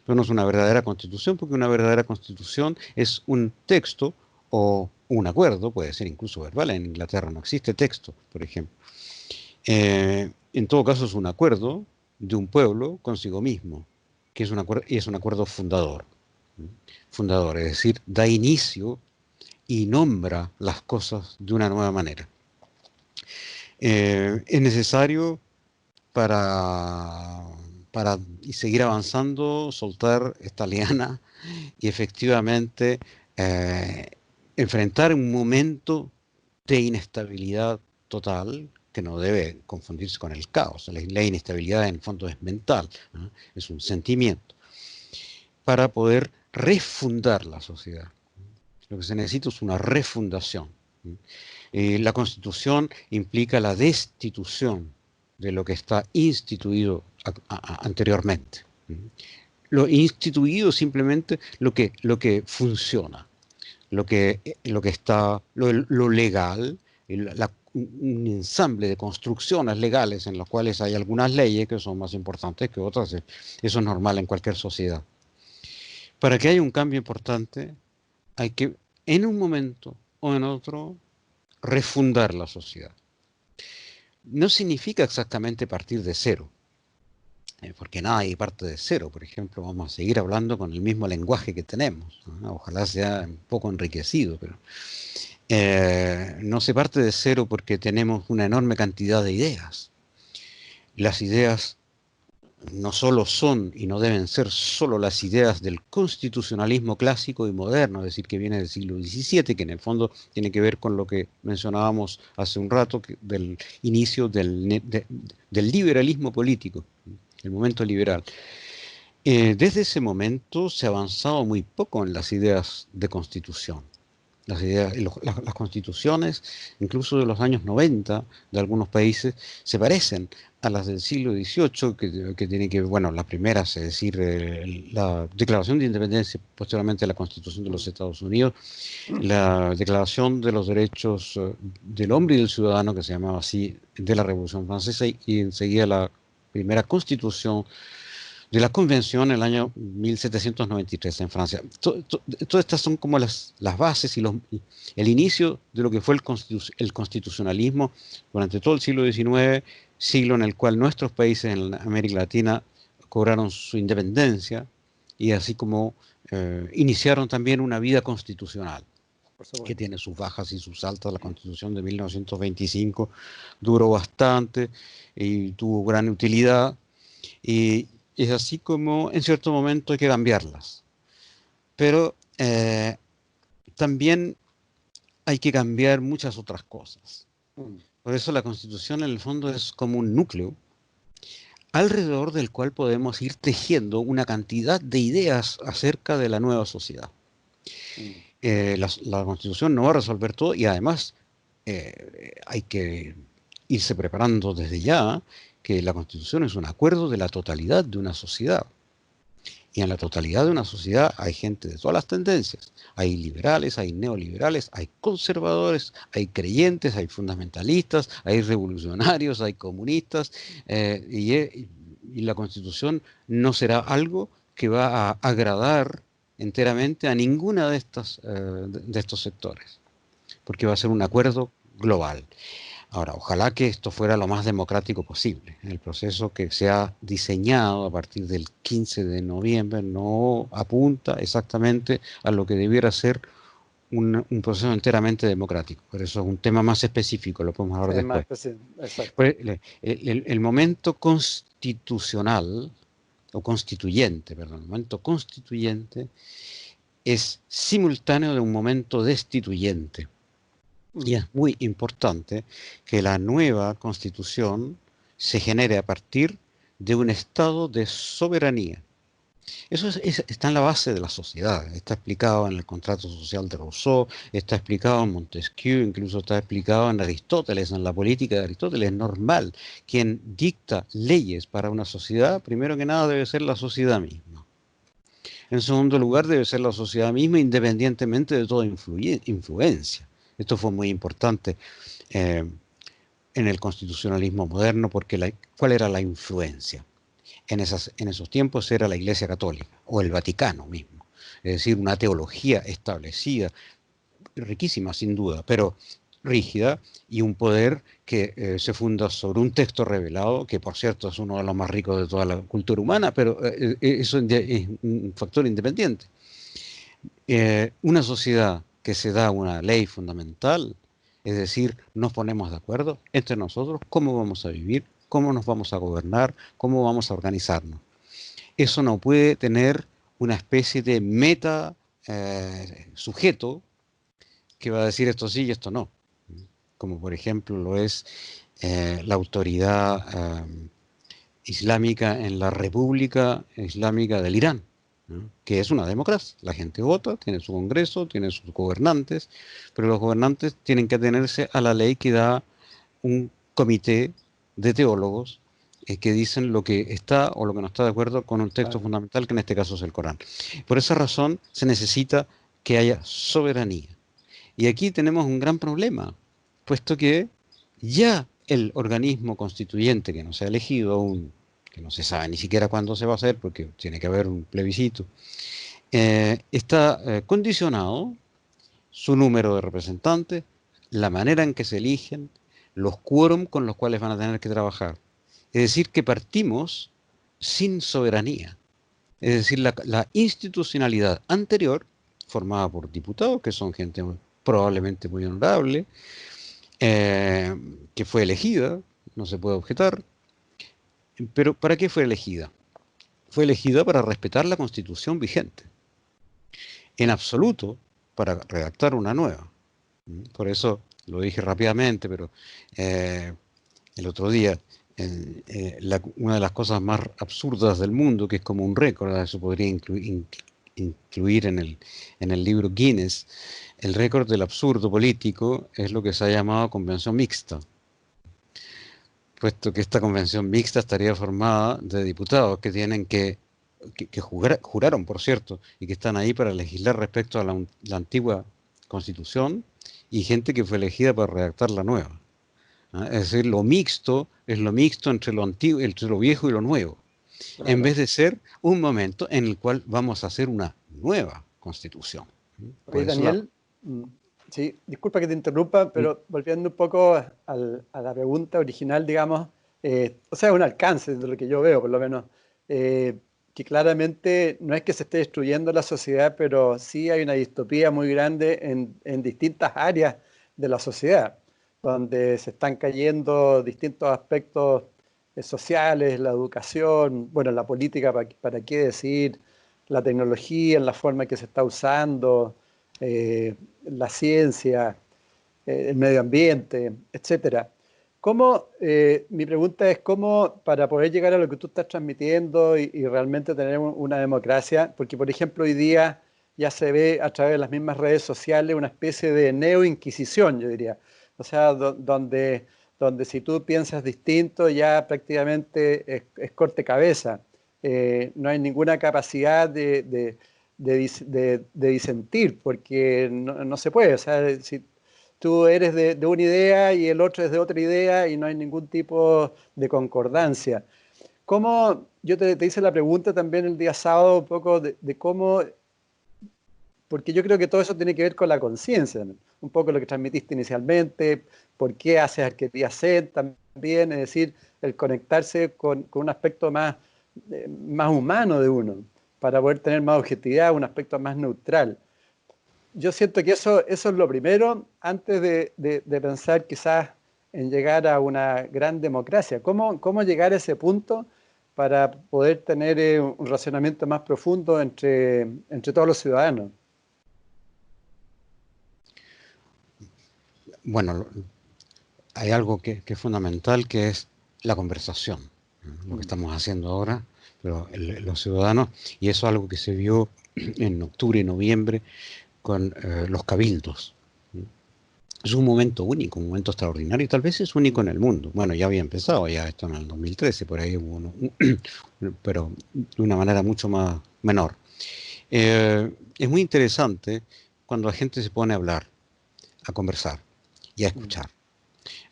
Pero no es una verdadera constitución, porque una verdadera constitución es un texto o un acuerdo, puede ser incluso verbal. En Inglaterra no existe texto, por ejemplo. En todo caso, es un acuerdo de un pueblo consigo mismo, que es un acuerdo, y es un acuerdo fundador. Fundador, es decir, da inicio y nombra las cosas de una nueva manera. Es necesario para, para seguir avanzando, soltar esta liana y efectivamente eh, enfrentar un momento de inestabilidad total que no debe confundirse con el caos. La inestabilidad en el fondo es mental, ¿no? Es un sentimiento, para poder refundar la sociedad. Lo que se necesita es una refundación. La Constitución implica la destitución de lo que está instituido anteriormente. Lo instituido es simplemente lo que funciona, lo legal, un ensamble de construcciones legales en las cuales hay algunas leyes que son más importantes que otras. Eso es normal en cualquier sociedad. Para que haya un cambio importante, hay que, en un momento o en otro, refundar la sociedad. No significa exactamente partir de cero, porque nadie parte de cero. Por ejemplo, vamos a seguir hablando con el mismo lenguaje que tenemos, ¿no? Ojalá sea un poco enriquecido, pero no se parte de cero porque tenemos una enorme cantidad de ideas. Las ideas no solo son y no deben ser solo las ideas del constitucionalismo clásico y moderno, es decir, que viene del siglo XVII, que en el fondo tiene que ver con lo que mencionábamos hace un rato, del inicio del liberalismo político, el momento liberal. Desde ese momento se ha avanzado muy poco en las ideas de constitución. Las constituciones, incluso de los años 90 de algunos países, se parecen a las del siglo XVIII, que tienen que ver, bueno, las primeras, es decir, la Declaración de Independencia, posteriormente la Constitución de los Estados Unidos, la Declaración de los Derechos del Hombre y del Ciudadano, que se llamaba así, de la Revolución Francesa, y enseguida la primera Constitución de la Convención en el año 1793 en Francia. Todas estas son como las bases y el inicio de lo que fue el constitucionalismo durante todo el siglo XIX, siglo en el cual nuestros países en América Latina cobraron su independencia y así como iniciaron también una vida constitucional, que tiene sus bajas y sus altas. La Constitución de 1925 duró bastante y tuvo gran utilidad, y es así como en cierto momento hay que cambiarlas. Pero también hay que cambiar muchas otras cosas. Por eso la Constitución en el fondo es como un núcleo alrededor del cual podemos ir tejiendo una cantidad de ideas acerca de la nueva sociedad. La Constitución no va a resolver todo, y además hay que irse preparando desde ya, que la Constitución es un acuerdo de la totalidad de una sociedad. Y en la totalidad de una sociedad hay gente de todas las tendencias. Hay liberales, hay neoliberales, hay conservadores, hay creyentes, hay fundamentalistas, hay revolucionarios, hay comunistas. Y la Constitución no será algo que va a agradar enteramente a ninguna de estos sectores, porque va a ser un acuerdo global. Ahora, ojalá que esto fuera lo más democrático posible. El proceso que se ha diseñado a partir del 15 de noviembre no apunta exactamente a lo que debiera ser un proceso enteramente democrático. Pero eso es un tema más específico, lo podemos hablar después. Exacto. El momento constitucional, o constituyente, perdón, el momento constituyente es simultáneo de un momento destituyente. Y es muy importante que la nueva Constitución se genere a partir de un estado de soberanía. Eso está en la base de la sociedad. Está explicado en el contrato social de Rousseau, está explicado en Montesquieu, incluso está explicado en Aristóteles, en la política de Aristóteles. Es normal. Quien dicta leyes para una sociedad, primero que nada, debe ser la sociedad misma. En segundo lugar, debe ser la sociedad misma, independientemente de toda influencia. Esto fue muy importante eh, en el constitucionalismo moderno, porque ¿cuál era la influencia? En esos tiempos era la Iglesia Católica o el Vaticano mismo, es decir, una teología establecida, riquísima sin duda, pero rígida, y un poder que se funda sobre un texto revelado, que por cierto es uno de los más ricos de toda la cultura humana, pero eso es un factor independiente. Una sociedad que se da una ley fundamental, es decir, nos ponemos de acuerdo entre nosotros cómo vamos a vivir, cómo nos vamos a gobernar, cómo vamos a organizarnos. Eso no puede tener una especie de meta sujeto que va a decir esto sí y esto no, como por ejemplo lo es la autoridad islámica en la República Islámica del Irán, ¿no? Que es una democracia. La gente vota, tiene su congreso, tiene sus gobernantes, pero los gobernantes tienen que atenerse a la ley que da un comité de teólogos que dicen lo que está o lo que no está de acuerdo con un texto fundamental, que en este caso es el Corán. Por esa razón se necesita que haya soberanía. Y aquí tenemos un gran problema, puesto que ya el organismo constituyente, que no se ha elegido aún, que no se sabe ni siquiera cuándo se va a hacer, porque tiene que haber un plebiscito, está condicionado su número de representantes, la manera en que se eligen, los quórum con los cuales van a tener que trabajar. Es decir, que partimos sin soberanía. Es decir, la institucionalidad anterior, formada por diputados, que son gente probablemente muy honorable, que fue elegida, no se puede objetar, pero ¿para qué fue elegida? Fue elegida para respetar la Constitución vigente, en absoluto para redactar una nueva. Por eso lo dije rápidamente, pero el otro día, una de las cosas más absurdas del mundo, que es como un récord, eso podría incluir en el libro Guinness, el récord del absurdo político es lo que se ha llamado convención mixta, puesto que esta convención mixta estaría formada de diputados que tienen que juraron, por cierto, y que están ahí para legislar respecto a la antigua constitución, y gente que fue elegida para redactar la nueva. ¿Ah? Es decir, lo mixto es lo mixto entre lo antiguo, entre lo viejo y lo nuevo, Claro. en vez de ser un momento en el cual vamos a hacer una nueva constitución. Por Oye, eso Daniel, sí, disculpa que te interrumpa, pero volviendo un poco a la pregunta original, digamos, o sea, un alcance de lo que yo veo, por lo menos, que claramente no es que se esté destruyendo la sociedad, pero sí hay una distopía muy grande en distintas áreas de la sociedad, donde se están cayendo distintos aspectos sociales, la educación, bueno, la política, para qué decir, la tecnología, en la forma que se está usando, la ciencia, el medio ambiente, etcétera. Mi pregunta es cómo, para poder llegar a lo que tú estás transmitiendo y realmente tener una democracia, porque por ejemplo hoy día ya se ve a través de las mismas redes sociales una especie de neo-inquisición, yo diría. O sea, donde si tú piensas distinto ya prácticamente es corte cabeza. No hay ninguna capacidad de disentir, porque no se puede. O sea, si tú eres de una idea y el otro es de otra idea y no hay ningún tipo de concordancia. Yo te hice la pregunta también el día sábado un poco de cómo, porque yo creo que todo eso tiene que ver con la conciencia, ¿no? Un poco lo que transmitiste inicialmente, por qué haces arquetipía Zen también, es decir, el conectarse con un aspecto más humano de uno, para poder tener más objetividad, un aspecto más neutral. Yo siento que eso es lo primero antes de pensar quizás en llegar a una gran democracia. ¿Cómo llegar a ese punto para poder tener un razonamiento más profundo entre todos los ciudadanos? Bueno, hay algo que es fundamental, que es la conversación, ¿no? Lo que estamos haciendo ahora, pero los ciudadanos, y eso es algo que se vio en octubre y noviembre con los cabildos. Es un momento único, un momento extraordinario, y tal vez es único en el mundo. Bueno, ya había empezado ya esto en el 2013, por ahí hubo uno, pero de una manera mucho más menor. Es muy interesante cuando la gente se pone a hablar, a conversar y a escuchar.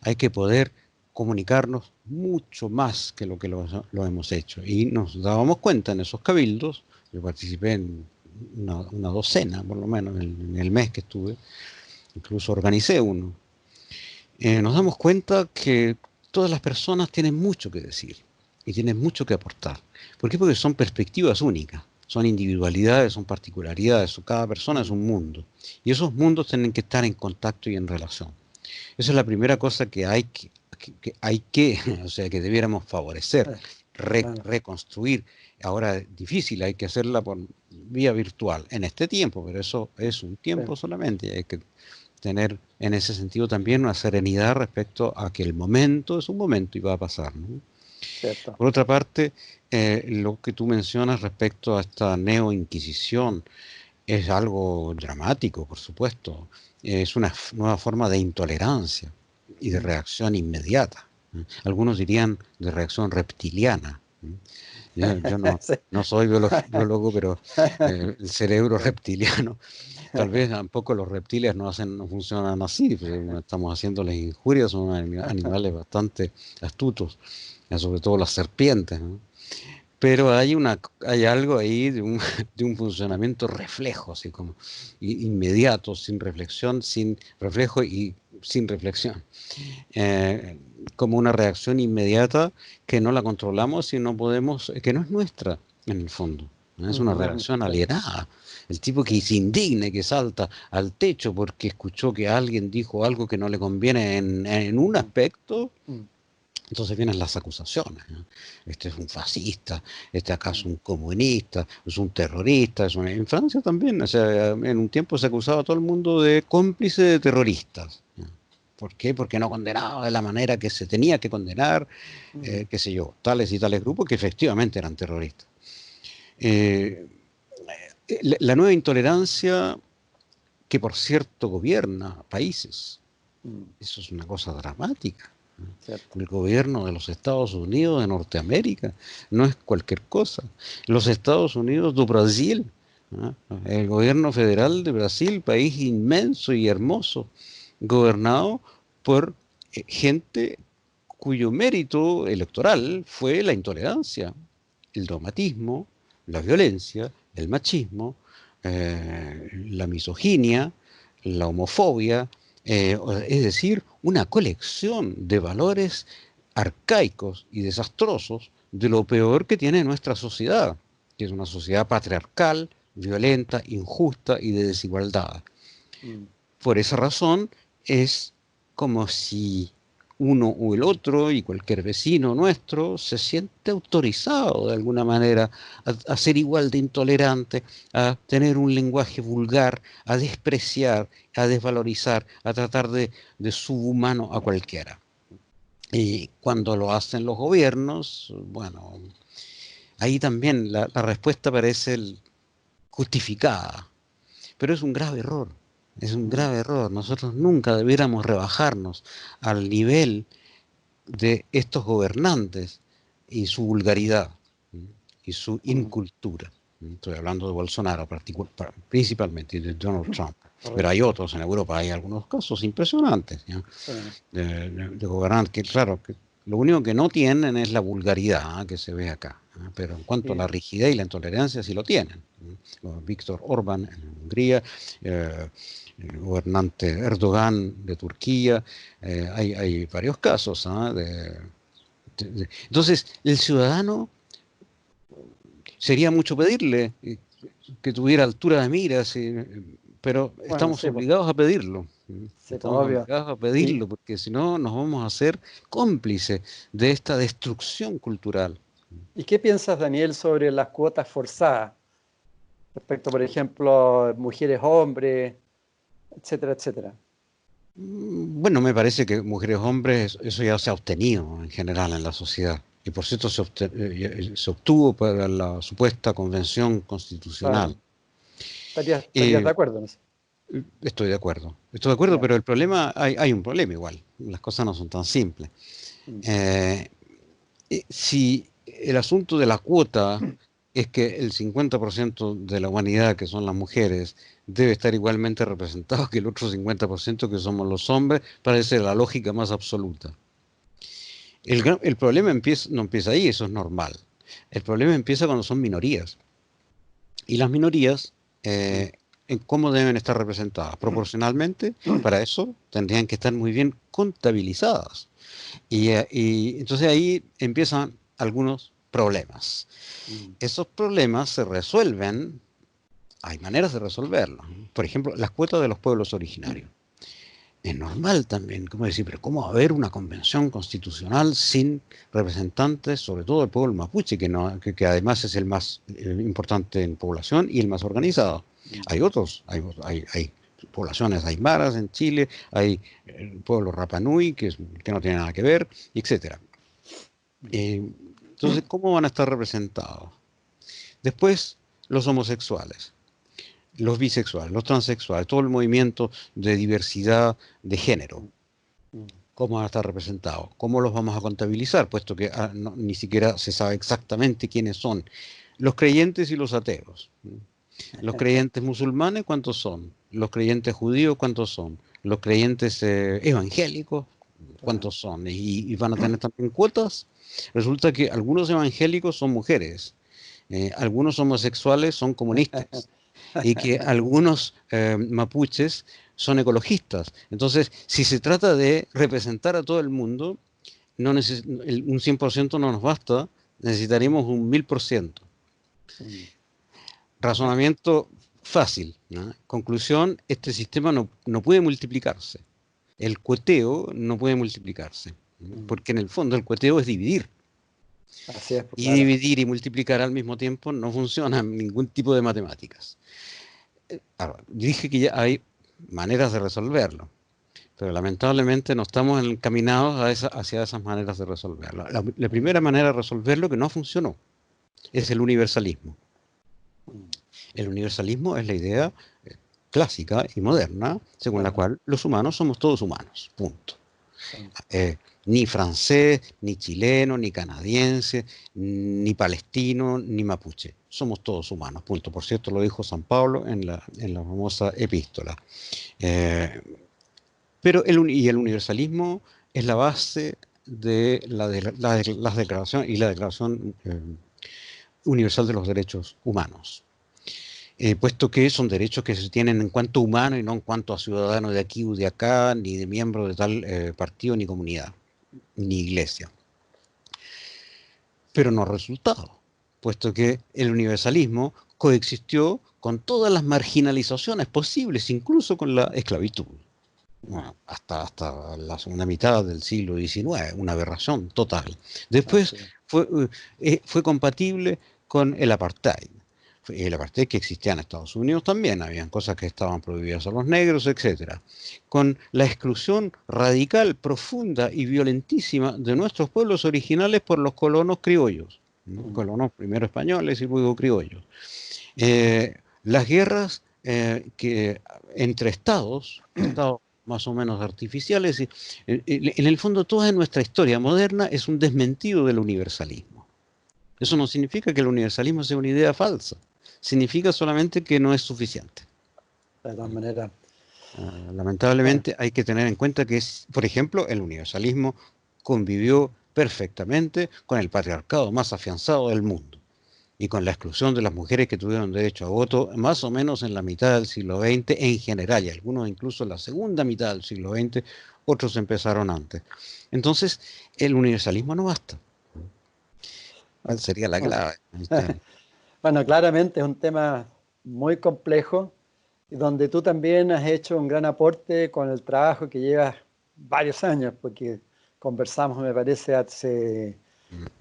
Hay que poder comunicarnos mucho más que lo hemos hecho. Y nos dábamos cuenta en esos cabildos, yo participé en una docena, por lo menos, en el mes que estuve, incluso organicé uno. Nos damos cuenta que todas las personas tienen mucho que decir y tienen mucho que aportar. ¿Por qué? Porque son perspectivas únicas, son individualidades, son particularidades, cada persona es un mundo. Y esos mundos tienen que estar en contacto y en relación. Esa es la primera cosa que o sea, que debiéramos favorecer, Claro. reconstruir. Ahora es difícil, hay que hacerla por vía virtual en este tiempo, pero eso es un Sí, tiempo solamente. Y hay que tener en ese sentido también una serenidad respecto a que el momento es un momento y va a pasar, ¿no? cierto. Por otra parte, lo que tú mencionas respecto a esta neo-inquisición es algo dramático, por supuesto. Es una nueva forma de intolerancia y de reacción inmediata. Algunos dirían de reacción reptiliana. Yo Sí. no soy biólogo, pero el cerebro reptiliano, tal vez tampoco los reptiles no funcionan así, pues, estamos haciéndoles injurias, son animales bastante astutos, sobre todo las serpientes, ¿no? Pero hay algo ahí de un funcionamiento reflejo, así como inmediato, sin reflexión, sin reflejo y sin reflexión. Eh, Como una reacción inmediata que no la controlamos y no podemos, que no es nuestra en el fondo, ¿no? Es una reacción Sí, alienada. El tipo sí. que se indigne, que salta al techo porque escuchó que alguien dijo algo que no le conviene en un Mm, aspecto. mm, Entonces vienen las acusaciones, ¿no? Este es un fascista, este acaso mm, un comunista, es un terrorista. En Francia también, o sea, en un tiempo se acusaba a todo el mundo de cómplice de terroristas, ¿no? ¿Por qué? Porque no condenaba de la manera que se tenía que condenar, mm, qué sé yo, tales y tales grupos que efectivamente eran terroristas. Eh, la nueva intolerancia, que por cierto gobierna países, mm, eso es una cosa dramática. cierto. El gobierno de los Estados Unidos de Norteamérica no es cualquier cosa. Los Estados Unidos do Brasil, ¿ah? El gobierno federal de Brasil, país inmenso y hermoso, gobernado por gente cuyo mérito electoral fue la intolerancia, el dogmatismo, la violencia, el machismo, la misoginia, la homofobia, es decir, una colección de valores arcaicos y desastrosos de lo peor que tiene nuestra sociedad, que es una sociedad patriarcal, violenta, injusta y de desigualdad. Mm, Por esa razón es como si uno o el otro y cualquier vecino nuestro se siente autorizado de alguna manera a ser igual de intolerante, a tener un lenguaje vulgar, a despreciar, a desvalorizar, a tratar de subhumano a cualquiera. Y cuando lo hacen los gobiernos, bueno, ahí también la respuesta parece justificada, pero es un grave error. Es un mm, grave error. Nosotros nunca debiéramos rebajarnos al nivel de estos gobernantes y su vulgaridad, ¿m? Y su mm, incultura. Estoy hablando de Bolsonaro principalmente y de Donald Trump. Pero hay correcto. otros en Europa, hay algunos casos impresionantes, ¿ya? Sí, De gobernantes que, claro, que lo único que no tienen es la vulgaridad, ¿ah? Que se ve acá. ¿Ah? Pero en cuanto a y- la rigidez y la intolerancia, sí lo tienen. Como Víctor Orbán en Hungría, el gobernante Erdogan de Turquía, hay varios casos, ¿ah? Entonces, el ciudadano sería mucho pedirle que tuviera altura de miras, pero bueno, estamos sí, pues, obligados a pedirlo. sí, pues, Estamos obvio. obligados a ¿Y, pedirlo, porque si no nos vamos a hacer cómplices de esta destrucción cultural. y qué piensas, Daniel, sobre las cuotas forzadas? Respecto, por ejemplo, mujeres, hombres, etcétera, etcétera. Bueno, me parece que mujeres, hombres, eso ya se ha obtenido en general en la sociedad. Y por cierto, se obtuvo para la supuesta convención constitucional. Claro. ¿Estarías de Eh, acuerdo en eso? Estoy de acuerdo, Ya. pero hay un problema igual. Las cosas no son tan simples. Mm, Eh, si el asunto de la cuota es que el 50% de la humanidad, que son las mujeres, debe estar igualmente representado que el otro 50% que somos los hombres, parece la lógica más absoluta. El problema no empieza ahí, eso es normal. El problema empieza cuando son minorías. Y las minorías, ¿en cómo deben estar representadas? Proporcionalmente, para eso tendrían que estar muy bien contabilizadas. Y entonces ahí empiezan algunos problemas. Esos problemas se resuelven, hay maneras de resolverlos. Por ejemplo, las cuotas de los pueblos originarios. Es normal también, como decir, pero ¿cómo va a haber una convención constitucional sin representantes, sobre todo el pueblo mapuche, que además es el más importante en población y el más organizado? Hay otros, hay poblaciones aymaras en Chile, hay el pueblo Rapanui, que no tiene nada que ver, etcétera. Entonces, ¿cómo van a estar representados? Después, los homosexuales, los bisexuales, los transexuales, todo el movimiento de diversidad de género. ¿Cómo van a estar representados? ¿Cómo los vamos a contabilizar? Puesto que ni siquiera se sabe exactamente quiénes son. Los creyentes y los ateos. Los creyentes musulmanes, ¿cuántos son? Los creyentes judíos, ¿cuántos son? Los creyentes evangélicos, ¿cuántos son? ¿Y van a tener también cuotas? Resulta que algunos evangélicos son mujeres, algunos homosexuales son comunistas y que algunos mapuches son ecologistas. Entonces, si se trata de representar a todo el mundo, un 100% no nos basta, necesitaríamos un 1000%. Razonamiento fácil, ¿no? Conclusión, este sistema no puede multiplicarse. El cueteo no puede multiplicarse, porque en el fondo el cueteo es dividir. Así es, pues, Y claro. dividir y multiplicar al mismo tiempo no funciona en ningún tipo de matemáticas. Ahora, dije que ya hay maneras de resolverlo, pero lamentablemente no estamos encaminados hacia esas maneras de resolverlo. La primera manera de resolverlo que no funcionó es el universalismo. El universalismo es la idea clásica y moderna según la cual los humanos somos todos humanos, punto. Ni francés, ni chileno, ni canadiense, ni palestino, ni mapuche. Somos todos humanos, punto. Por cierto, lo dijo San Pablo en la famosa epístola. Pero el universalismo es la base de las declaraciones y la Declaración Universal de los Derechos Humanos. Puesto que son derechos que se tienen en cuanto humano y no en cuanto a ciudadano de aquí o de acá, ni de miembro de tal partido ni comunidad, ni iglesia. Pero no resultado, puesto que el universalismo coexistió con todas las marginalizaciones posibles, incluso con la esclavitud. Bueno, hasta la segunda mitad del siglo XIX, una aberración total. Después fue compatible con el apartheid. El apartheid que existía en Estados Unidos también, habían cosas que estaban prohibidas a los negros, etc. Con la exclusión radical, profunda y violentísima de nuestros pueblos originales por los colonos criollos. Colonos primero españoles y luego criollos. Las guerras entre estados más o menos artificiales. En el fondo, toda nuestra historia moderna es un desmentido del universalismo. Eso no significa que el universalismo sea una idea falsa. Significa solamente que no es suficiente. De todas maneras. Lamentablemente hay que tener en cuenta que, por ejemplo, el universalismo convivió perfectamente con el patriarcado más afianzado del mundo y con la exclusión de las mujeres que tuvieron derecho a voto más o menos en la mitad del siglo XX en general, y algunos incluso en la segunda mitad del siglo XX, otros empezaron antes. Entonces, el universalismo no basta. ¿Cuál sería la clave? Bueno, claramente es un tema muy complejo y donde tú también has hecho un gran aporte con el trabajo que llevas varios años, porque conversamos, me parece, hace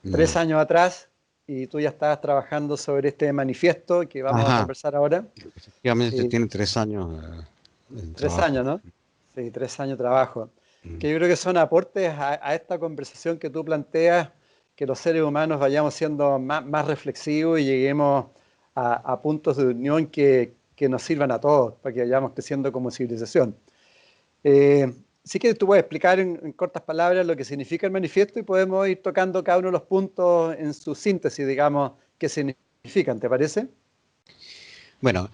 3 años atrás y tú ya estabas trabajando sobre este manifiesto que vamos a Ajá, conversar ahora. efectivamente Y tiene 3 años en 3 años, trabajo. ¿no? Sí, 3 años de trabajo. Que yo creo que son aportes a esta conversación que tú planteas, que los seres humanos vayamos siendo más reflexivos y lleguemos a puntos de unión que nos sirvan a todos, para que vayamos creciendo como civilización. Sí que tú puedes explicar en cortas palabras lo que significa el manifiesto y podemos ir tocando cada uno de los puntos en su síntesis, digamos, qué significa. significan, ¿te parece? Bueno,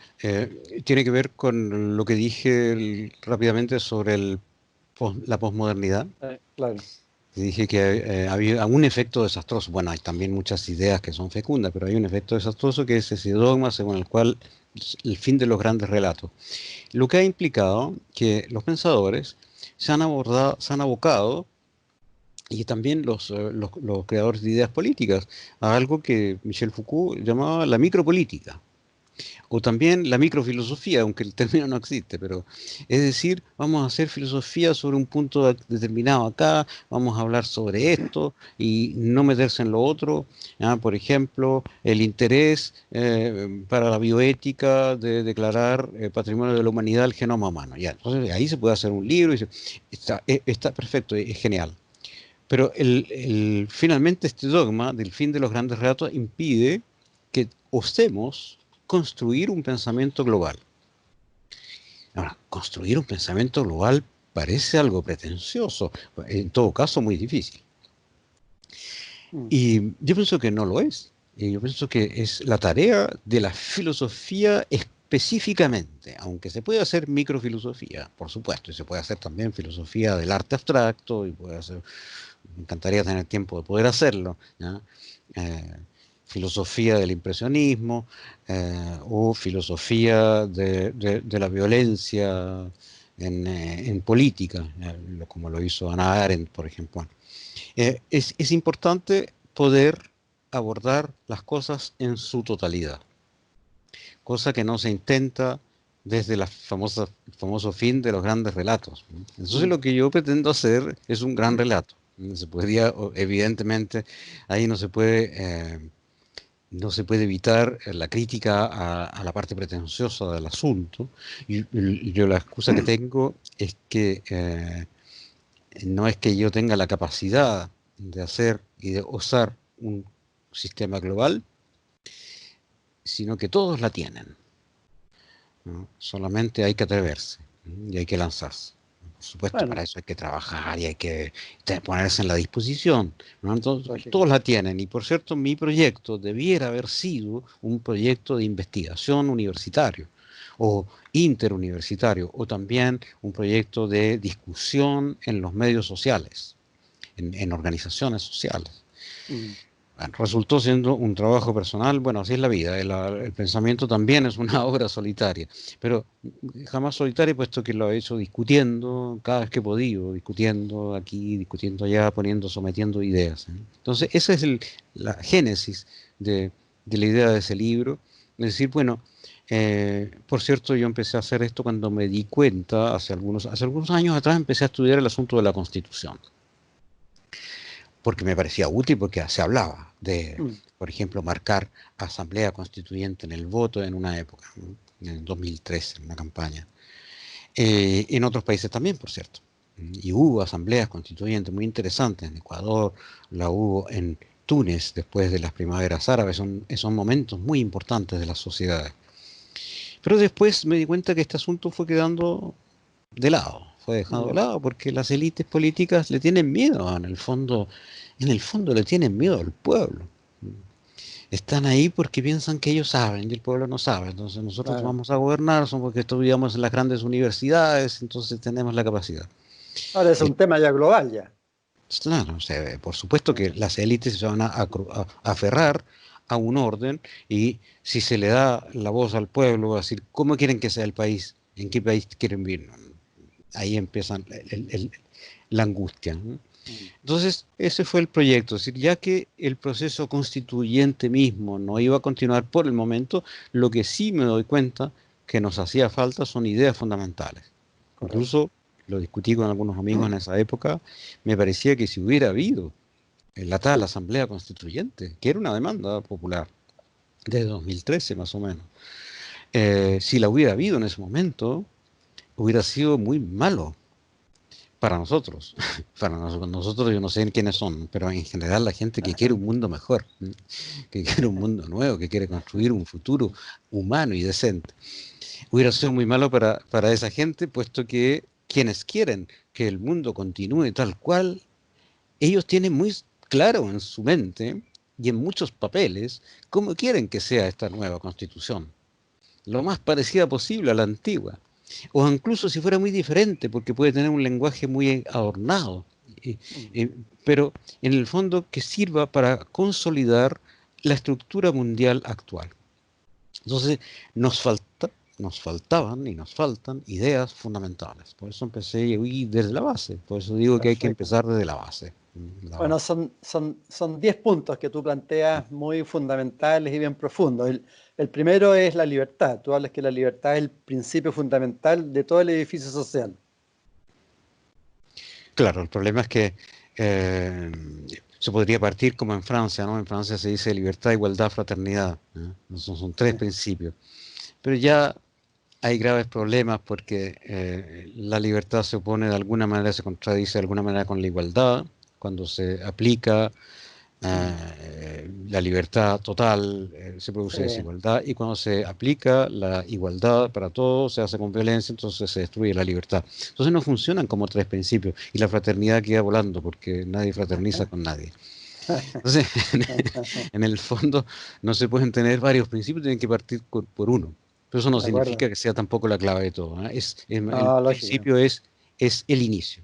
tiene que ver con lo que dije rápidamente sobre la posmodernidad. Claro. Dije que había un efecto desastroso. Bueno, hay también muchas ideas que son fecundas, pero hay un efecto desastroso que es ese dogma según el cual el fin de los grandes relatos. Lo que ha implicado que los pensadores se han abocado, y también los creadores de ideas políticas, a algo que Michel Foucault llamaba la micropolítica. O también la microfilosofía, aunque el término no existe, pero es decir, vamos a hacer filosofía sobre un punto determinado acá, vamos a hablar sobre esto y no meterse en lo otro. ¿Ya? Por ejemplo, el interés para la bioética de declarar patrimonio de la humanidad el genoma humano. Ya, entonces ahí se puede hacer un libro y está perfecto, es genial. Pero finalmente este dogma del fin de los grandes relatos impide que osemos construir un pensamiento global. Ahora, construir un pensamiento global parece algo pretencioso, en todo caso muy difícil. Mm. Y yo pienso que no lo es. Y yo pienso que es la tarea de la filosofía específicamente, aunque se puede hacer microfilosofía, por supuesto, y se puede hacer también filosofía del arte abstracto, y puede hacer, me encantaría tener tiempo de poder hacerlo, ¿ya? Filosofía del impresionismo o filosofía de la violencia en política, como lo hizo Hannah Arendt, por ejemplo. Es importante poder abordar las cosas en su totalidad, cosa que no se intenta desde el famoso fin de los grandes relatos. Entonces Mm. lo que yo pretendo hacer es un gran relato. Se podría, evidentemente, ahí no se puede evitar la crítica a la parte pretenciosa del asunto. Y yo la excusa que tengo es que no es que yo tenga la capacidad de hacer y de osar un sistema global, sino que todos la tienen, ¿no? Solamente hay que atreverse, ¿no? Y hay que lanzarse. Por supuesto, para Bueno, eso hay que trabajar y hay que ponerse en la disposición, ¿no? Entonces, lógico. todos la tienen. Y por cierto, mi proyecto debiera haber sido un proyecto de investigación universitario o interuniversitario, o también un proyecto de discusión en los medios sociales, en organizaciones sociales. Mm. Bueno, resultó siendo un trabajo personal. Bueno, así es la vida. El pensamiento también es una obra solitaria, pero jamás solitaria, puesto que lo he hecho discutiendo cada vez que he podido, discutiendo aquí, discutiendo allá, poniendo, sometiendo ideas, ¿eh? Entonces, esa es la génesis de la idea de ese libro. Es decir, bueno, por cierto, yo empecé a hacer esto cuando me di cuenta, hace algunos años atrás, empecé a estudiar el asunto de la Constitución porque me parecía útil, porque se hablaba de, Mm. por ejemplo, marcar asamblea constituyente en el voto en una época, ¿no? En el 2003, en una campaña. En otros países también, por cierto. Y hubo asambleas constituyentes muy interesantes en Ecuador, la hubo en Túnez después de las primaveras árabes, son momentos muy importantes de las sociedades. Pero después me di cuenta que este asunto fue quedando de lado, fue dejado de Mm. lado porque las élites políticas le tienen miedo, en el fondo le tienen miedo al pueblo. Están ahí porque piensan que ellos saben y el pueblo no sabe. Entonces nosotros Claro. vamos a gobernar, somos porque estudiamos en las grandes universidades, entonces tenemos la capacidad. Ahora es El- un tema ya global ya. claro, o sea, por supuesto Ah. que las élites se van a aferrar a un orden, y si se le da la voz al pueblo, va a decir, ¿cómo quieren que sea el país? ¿En qué país quieren vivir? Ahí empiezan la angustia, ¿no? Mm. Entonces, ese fue el proyecto, es decir, ya que el proceso constituyente mismo no iba a continuar por el momento, lo que sí me doy cuenta que nos hacía falta son ideas fundamentales. Correcto. Incluso lo discutí con algunos amigos en esa época, me parecía que si hubiera habido la tal Asamblea Constituyente, que era una demanda popular desde 2013 más o menos, si la hubiera habido en ese momento, hubiera sido muy malo para nosotros. Para nosotros, yo no sé quiénes son, pero en general la gente que quiere un mundo mejor, que quiere un mundo nuevo, que quiere construir un futuro humano y decente. Hubiera sido muy malo para esa gente, puesto que quienes quieren que el mundo continúe tal cual, ellos tienen muy claro en su mente y en muchos papeles cómo quieren que sea esta nueva constitución. Lo más parecida posible a la antigua. O incluso si fuera muy diferente, porque puede tener un lenguaje muy adornado. eh, eh, pero en el fondo que sirva para consolidar la estructura mundial actual. Entonces, nos faltaban y nos faltan ideas fundamentales. Por eso empecé a ir desde la base. Por eso digo que hay que Perfecto. empezar desde la base. Bueno, son 10 puntos que tú planteas muy fundamentales y bien profundos. El primero es la libertad. Tú hablas que la libertad es el principio fundamental de todo el edificio social. Claro, el problema es que eh, se podría partir como en Francia, ¿no? En Francia se dice libertad, igualdad, fraternidad, ¿eh? Son tres Sí, principios. Pero ya hay graves problemas porque la libertad se opone de alguna manera, se contradice de alguna manera con la igualdad, cuando se aplica la libertad total, se produce sí, desigualdad, y cuando se aplica la igualdad para todos, se hace con violencia, entonces se destruye la libertad. Entonces no funcionan como tres principios y la fraternidad queda volando porque nadie fraterniza con nadie. Entonces, en el fondo, no se pueden tener varios principios, tienen que partir por uno. Pero eso no de acuerdo. significa que sea tampoco la clave de todo, ¿eh? El No, lógico. principio es el inicio.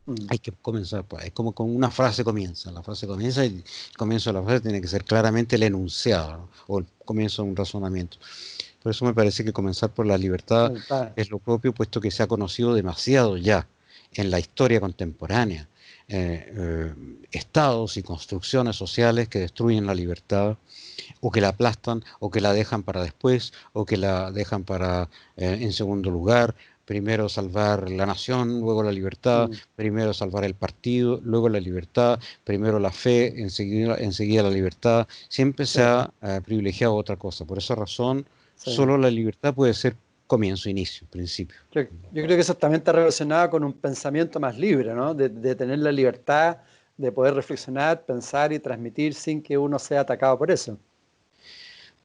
Mm, Hay que comenzar por ahí. Es como con una frase comienza. La frase comienza y el comienzo de la frase tiene que ser claramente el enunciado, ¿no? O el comienzo de un razonamiento. Por eso me parece que comenzar por la libertad libertad. es lo propio, puesto que se ha conocido demasiado ya en la historia contemporánea. Estados y construcciones sociales que destruyen la libertad, o que la aplastan, o que la dejan para después, o que la dejan para en segundo lugar. Primero salvar la nación, luego la libertad, Mm, primero salvar el partido, luego la libertad, primero la fe, enseguida la libertad. Siempre se sí, ha privilegiado otra cosa. Por esa razón, sí. solo la libertad puede ser comienzo, inicio, principio. Yo creo que eso también está relacionado con un pensamiento más libre, ¿no? De tener la libertad de poder reflexionar, pensar y transmitir sin que uno sea atacado por eso.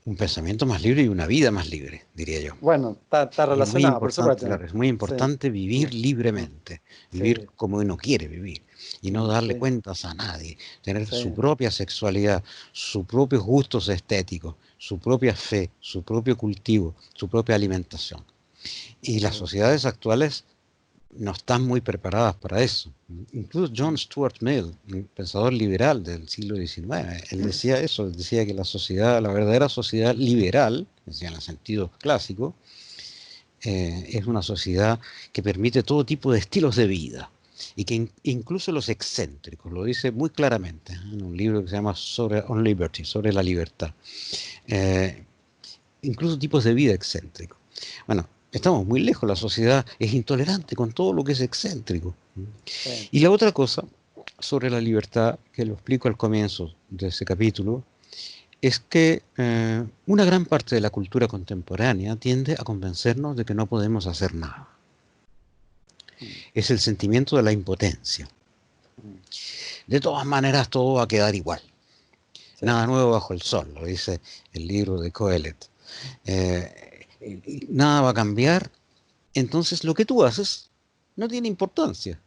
Un pensamiento más libre y una vida más libre, diría yo. Bueno, está Y es muy relacionado, por importante, supuesto. claro, es muy Sí, importante mm, vivir mm, libremente, vivir sí, como uno quiere vivir y no darle sí, cuentas a nadie, tener su sí, propia sexualidad, sus propios gustos estéticos, su propia fe, su propio cultivo, su propia alimentación. Y las sí, sociedades actuales no están muy preparadas para eso. Incluso John Stuart Mill, un pensador liberal del siglo XIX, él decía eso, él decía que la sociedad, la verdadera sociedad liberal, decía en el sentido clásico, es una sociedad que permite todo tipo de estilos de vida y que incluso los excéntricos, lo dice muy claramente, ¿eh? En un libro que se llama On Liberty, sobre la libertad, eh, incluso tipos de vida excéntricos. Bueno, estamos muy lejos, la sociedad es intolerante con todo lo que es excéntrico. sí. Y la otra cosa sobre la libertad, que lo explico al comienzo de ese capítulo, es que una gran parte de la cultura contemporánea tiende a convencernos de que no podemos hacer nada. Mm, Es el sentimiento de la impotencia. mm, De todas maneras, todo va a quedar igual. sí, Nada nuevo bajo el sol, lo dice el libro de Coelet. Nada va a cambiar, entonces lo que tú haces no tiene importancia.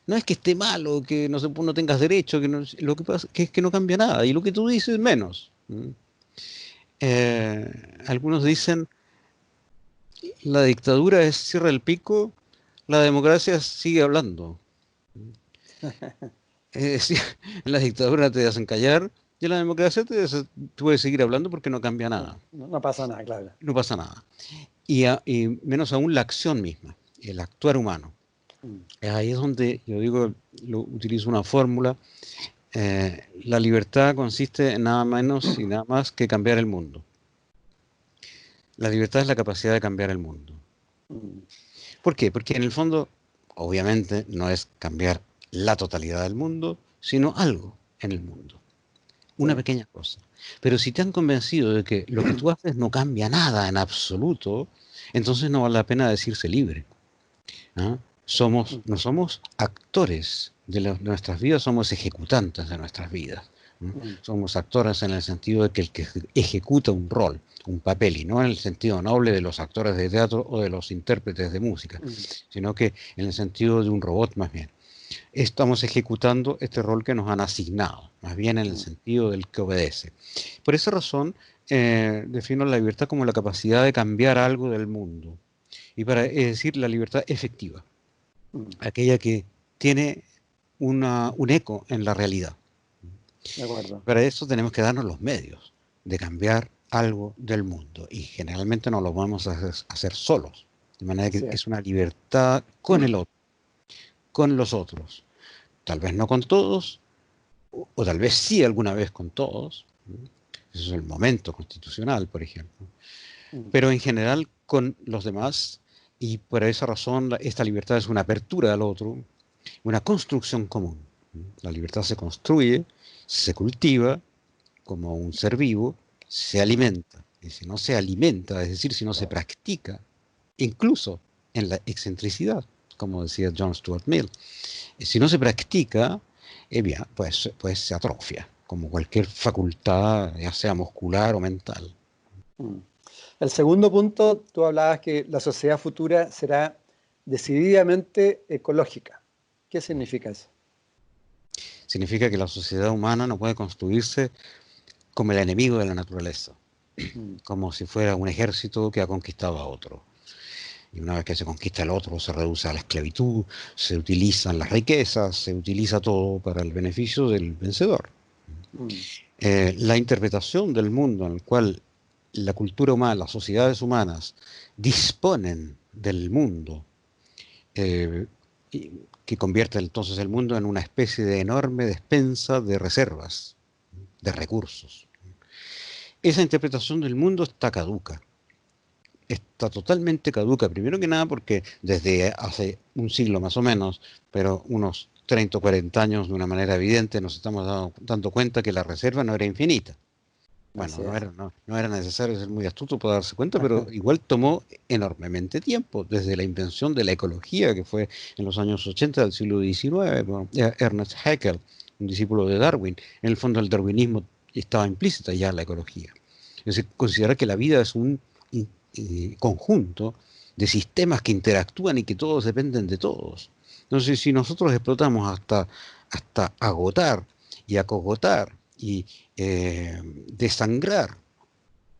No es que esté mal o que no tengas derecho, lo que pasa que es que no cambia nada y lo que tú dices menos. Algunos dicen la dictadura es cierra el pico, la democracia sigue hablando. Es decir, en la dictadura te hacen callar y en la democracia tú puedes seguir hablando porque no cambia sí, nada, no, no pasa nada, claro. no pasa nada. Y menos aún la acción misma, el actuar humano. Mm, Ahí es donde yo digo, utilizo una fórmula. La libertad consiste en nada menos y nada más que cambiar el mundo. La libertad es la capacidad de cambiar el mundo. mm, ¿Por qué? Porque en el fondo, obviamente, no es cambiar la totalidad del mundo, sino algo en el mundo, una sí, pequeña cosa. Pero si te han convencido de que lo que tú haces no cambia nada en absoluto, entonces no vale la pena decirse libre. ¿Ah? mm, No somos actores de nuestras vidas, somos ejecutantes de nuestras vidas. ¿Mm? mm, Somos actores en el sentido de que el que ejecuta un rol, un papel, y no en el sentido noble de los actores de teatro o de los intérpretes de música, mm, sino que en el sentido de un robot más bien. estamos ejecutando este rol que nos han asignado, más bien en el sentido del que obedece. Por esa razón, defino la libertad como la capacidad de cambiar algo del mundo, es decir, la libertad efectiva, aquella que tiene un eco en la realidad. De acuerdo. Para eso tenemos que darnos los medios de cambiar algo del mundo y generalmente no lo vamos a hacer solos, de manera que es una libertad con el otro, con los otros. Tal vez no con todos, o tal vez sí alguna vez con todos. Eso es el momento constitucional, por ejemplo. Pero en general con los demás, y por esa razón esta libertad es una apertura al otro, una construcción común. La libertad se construye, se cultiva como un ser vivo, se alimenta. Y si no se alimenta, es decir, si no se practica, incluso en la excentricidad, como decía John Stuart Mill, si no se practica, bien, pues se atrofia, como cualquier facultad, ya sea muscular o mental. El segundo punto, tú hablabas que la sociedad futura será decididamente ecológica. ¿Qué significa eso? Significa que la sociedad humana no puede construirse como el enemigo de la naturaleza, como si fuera un ejército que ha conquistado a otro. Y una vez que se conquista el otro, se reduce a la esclavitud, se utilizan las riquezas, se utiliza todo para el beneficio del vencedor. La interpretación del mundo en el cual la cultura humana, las sociedades humanas disponen del mundo, que convierte entonces el mundo en una especie de enorme despensa de reservas, de recursos. Esa interpretación del mundo está caduca. Está totalmente caduca, primero que nada porque desde hace un siglo más o menos, pero unos 30 o 40 años de una manera evidente nos estamos dando cuenta que la reserva no era infinita. Bueno, no era necesario ser muy astuto para darse cuenta, pero igual tomó enormemente tiempo, desde la invención de la ecología, que fue en los años 80 del siglo XIX, bueno, Ernest Haeckel, un discípulo de Darwin. En el fondo el darwinismo estaba implícita ya en la ecología. Es decir, considerar que la vida es un conjunto de sistemas que interactúan y que todos dependen de todos. Entonces, si nosotros explotamos hasta agotar y acogotar y desangrar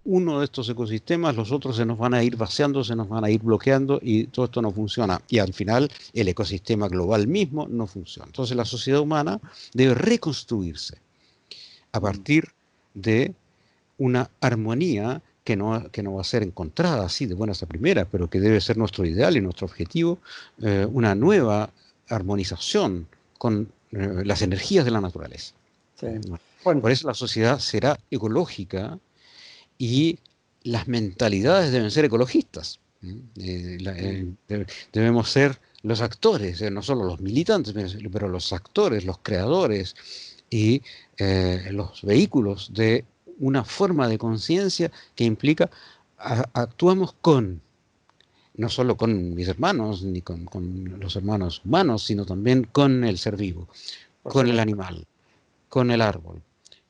uno de estos ecosistemas, los otros se nos van a ir vaciando, se nos van a ir bloqueando y todo esto no funciona. Y al final el ecosistema global mismo no funciona. Entonces la sociedad humana debe reconstruirse a partir de una armonía que no va a ser encontrada así de buenas a primeras, pero que debe ser nuestro ideal y nuestro objetivo, una nueva armonización con las energías de la naturaleza. Sí. Bueno. Por eso la sociedad será ecológica y las mentalidades deben ser ecologistas. Debemos ser los actores, no solo los militantes, pero los actores, los creadores y los vehículos de una forma de conciencia que implica actuamos no solo con mis hermanos, ni con los hermanos humanos, sino también con el ser vivo, con el animal, con el árbol,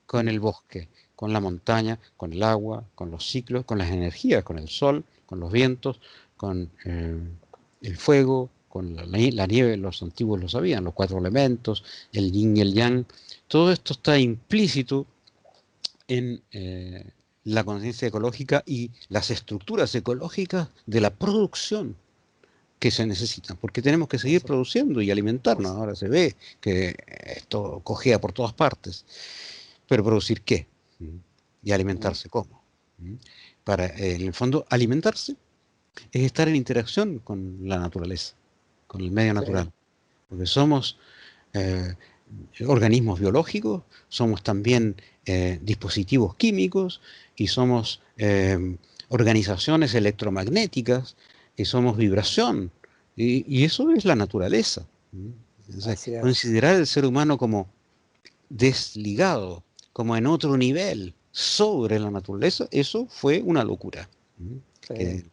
con el bosque, con la montaña, con el agua, con los ciclos, con las energías, con el sol, con los vientos, con el fuego, con la nieve. Los antiguos lo sabían, los 4 elementos, el yin y el yang. Todo esto está implícito en la conciencia ecológica y las estructuras ecológicas de la producción que se necesitan, porque tenemos que seguir produciendo y alimentarnos. Ahora se ve que esto cojea por todas partes, pero ¿producir qué? ¿Y alimentarse cómo? Para, en el fondo, alimentarse es estar en interacción con la naturaleza, con el medio natural, porque somos organismos biológicos, somos también dispositivos químicos y somos organizaciones electromagnéticas y somos vibración. Y eso es la naturaleza. Entonces, considerar el ser humano como desligado, como en otro nivel, sobre la naturaleza, eso fue una locura. Sí.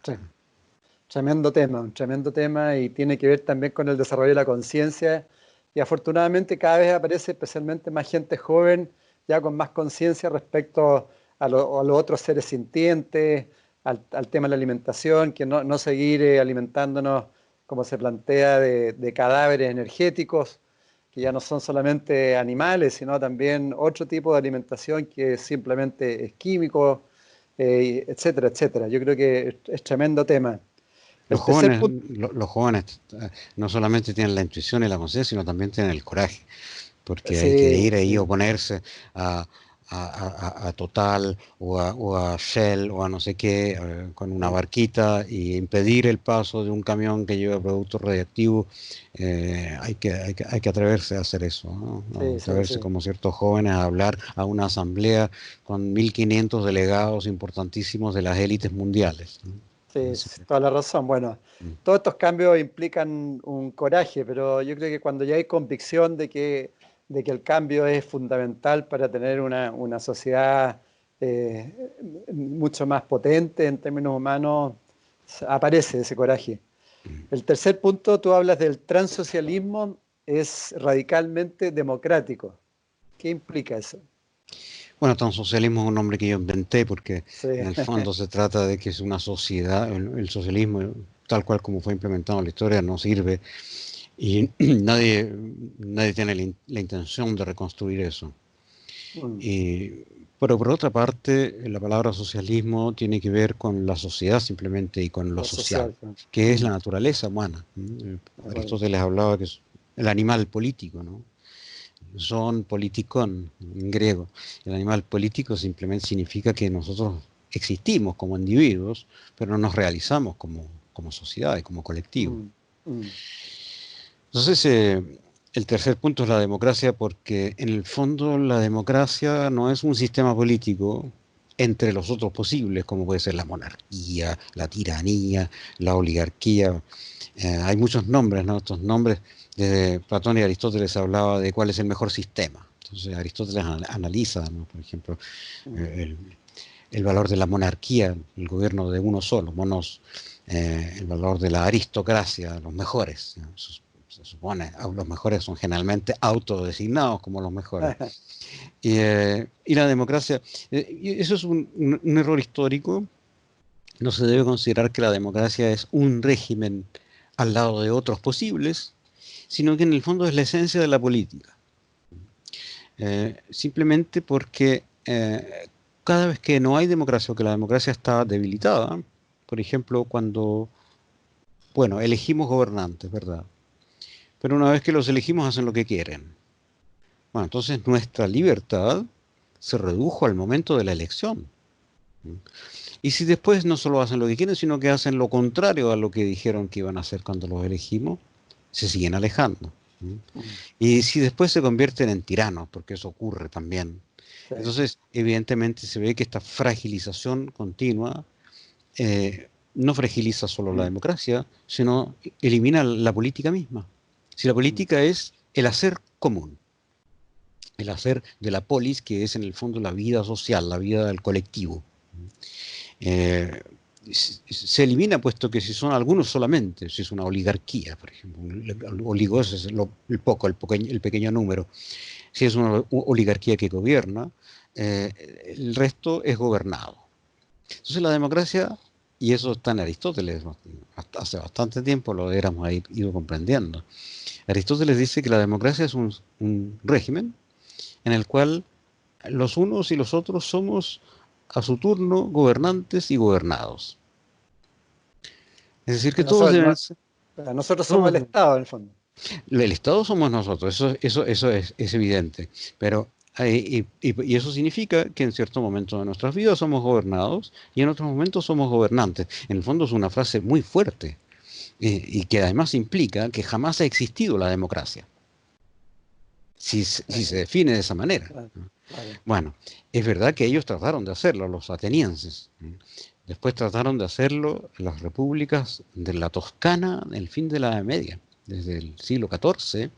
Tremendo tema, un tremendo tema, y tiene que ver también con el desarrollo de la conciencia, y afortunadamente cada vez aparece especialmente más gente joven, ya con más conciencia respecto a los otros seres sintientes, al tema de la alimentación, que no seguir alimentándonos como se plantea de cadáveres energéticos, que ya no son solamente animales, sino también otro tipo de alimentación que simplemente es químico, etcétera, etcétera. Yo creo que es tremendo tema. Los El tercer jóvenes, punto, los jóvenes no solamente tienen la intuición y la conciencia, sino también tienen el coraje, porque hay que sí, ir ahí a sí, oponerse a Total o a Shell o a no sé qué, con una sí, barquita y impedir el paso de un camión que lleva productos radiactivos. Hay que atreverse a hacer eso, ¿no? A sí, sí, atreverse sí. como ciertos jóvenes a hablar a una asamblea con 1.500 delegados importantísimos de las élites mundiales, ¿no? Sí, Así toda la razón. Bueno, mm. todos estos cambios implican un coraje, pero yo creo que cuando ya hay convicción de que el cambio es fundamental para tener una sociedad mucho más potente en términos humanos, aparece ese coraje. El tercer punto, tú hablas del transocialismo, es radicalmente democrático. ¿Qué implica eso? Bueno, socialismo es un nombre que yo inventé porque Sí, en el fondo se trata de que es una sociedad, el socialismo tal cual como fue implementado en la historia no sirve y nadie tiene la intención de reconstruir eso. mm, Y, pero por otra parte, la palabra socialismo tiene que ver con la sociedad simplemente y con lo lo social, social. que es la Mm, naturaleza humana. de acuerdo. Aristóteles hablaba que es el animal político, ¿no? Son politikon en griego. El animal político simplemente significa que nosotros existimos como individuos, pero no nos realizamos como sociedad y como colectivo. Mm, mm, Entonces, el tercer punto es la democracia, porque en el fondo la democracia no es un sistema político entre los otros posibles, como puede ser la monarquía, la tiranía, la oligarquía. Hay muchos nombres, ¿no? Estos nombres, desde Platón y Aristóteles hablaba de cuál es el mejor sistema. Entonces Aristóteles analiza, ¿no? Por ejemplo, mm. eh, el, el valor de la monarquía, el gobierno de uno solo, el valor de la aristocracia, los mejores, ¿no? Se supone, los mejores son generalmente autodesignados como los mejores. Y la democracia, y eso es un error histórico. No se debe considerar que la democracia es un régimen al lado de otros posibles, sino que en el fondo es la esencia de la política. Simplemente porque cada vez que no hay democracia o que la democracia está debilitada, por ejemplo, cuando, bueno, elegimos gobernantes, ¿verdad? Pero una vez que los elegimos hacen lo que quieren. Bueno, entonces nuestra libertad se redujo al momento de la elección. Y si después no solo hacen lo que quieren, sino que hacen lo contrario a lo que dijeron que iban a hacer cuando los elegimos, se siguen alejando. Mm, Y si después se convierten en tiranos, porque eso ocurre también, sí, entonces evidentemente se ve que esta fragilización continua no fragiliza solo la mm, democracia, sino elimina la política misma. Si la mm. política es el hacer común, el hacer de la polis, que es en el fondo la vida social, la vida del colectivo. Eh, se elimina puesto que si son algunos solamente, si es una oligarquía, por ejemplo, oligos es el pequeño número, si es una oligarquía que gobierna, el resto es gobernado. Entonces la democracia, y eso está en Aristóteles, hasta hace bastante tiempo lo éramos ido comprendiendo. Aristóteles dice que la democracia es un régimen en el cual los unos y los otros somos a su turno gobernantes y gobernados. Es decir, que Pero todos nosotros, deben ser, pero nosotros somos el todos, Estado, en el fondo. el Estado somos nosotros, eso es evidente, pero y eso significa que en cierto momento de nuestras vidas somos gobernados y en otros momentos somos gobernantes. En el fondo es una frase muy fuerte y que además implica que jamás ha existido la democracia, si se define de esa manera. Claro, claro. Bueno, es verdad que ellos trataron de hacerlo, los atenienses. Después trataron de hacerlo las repúblicas de la Toscana en el fin de la Edad Media. Desde el siglo XIV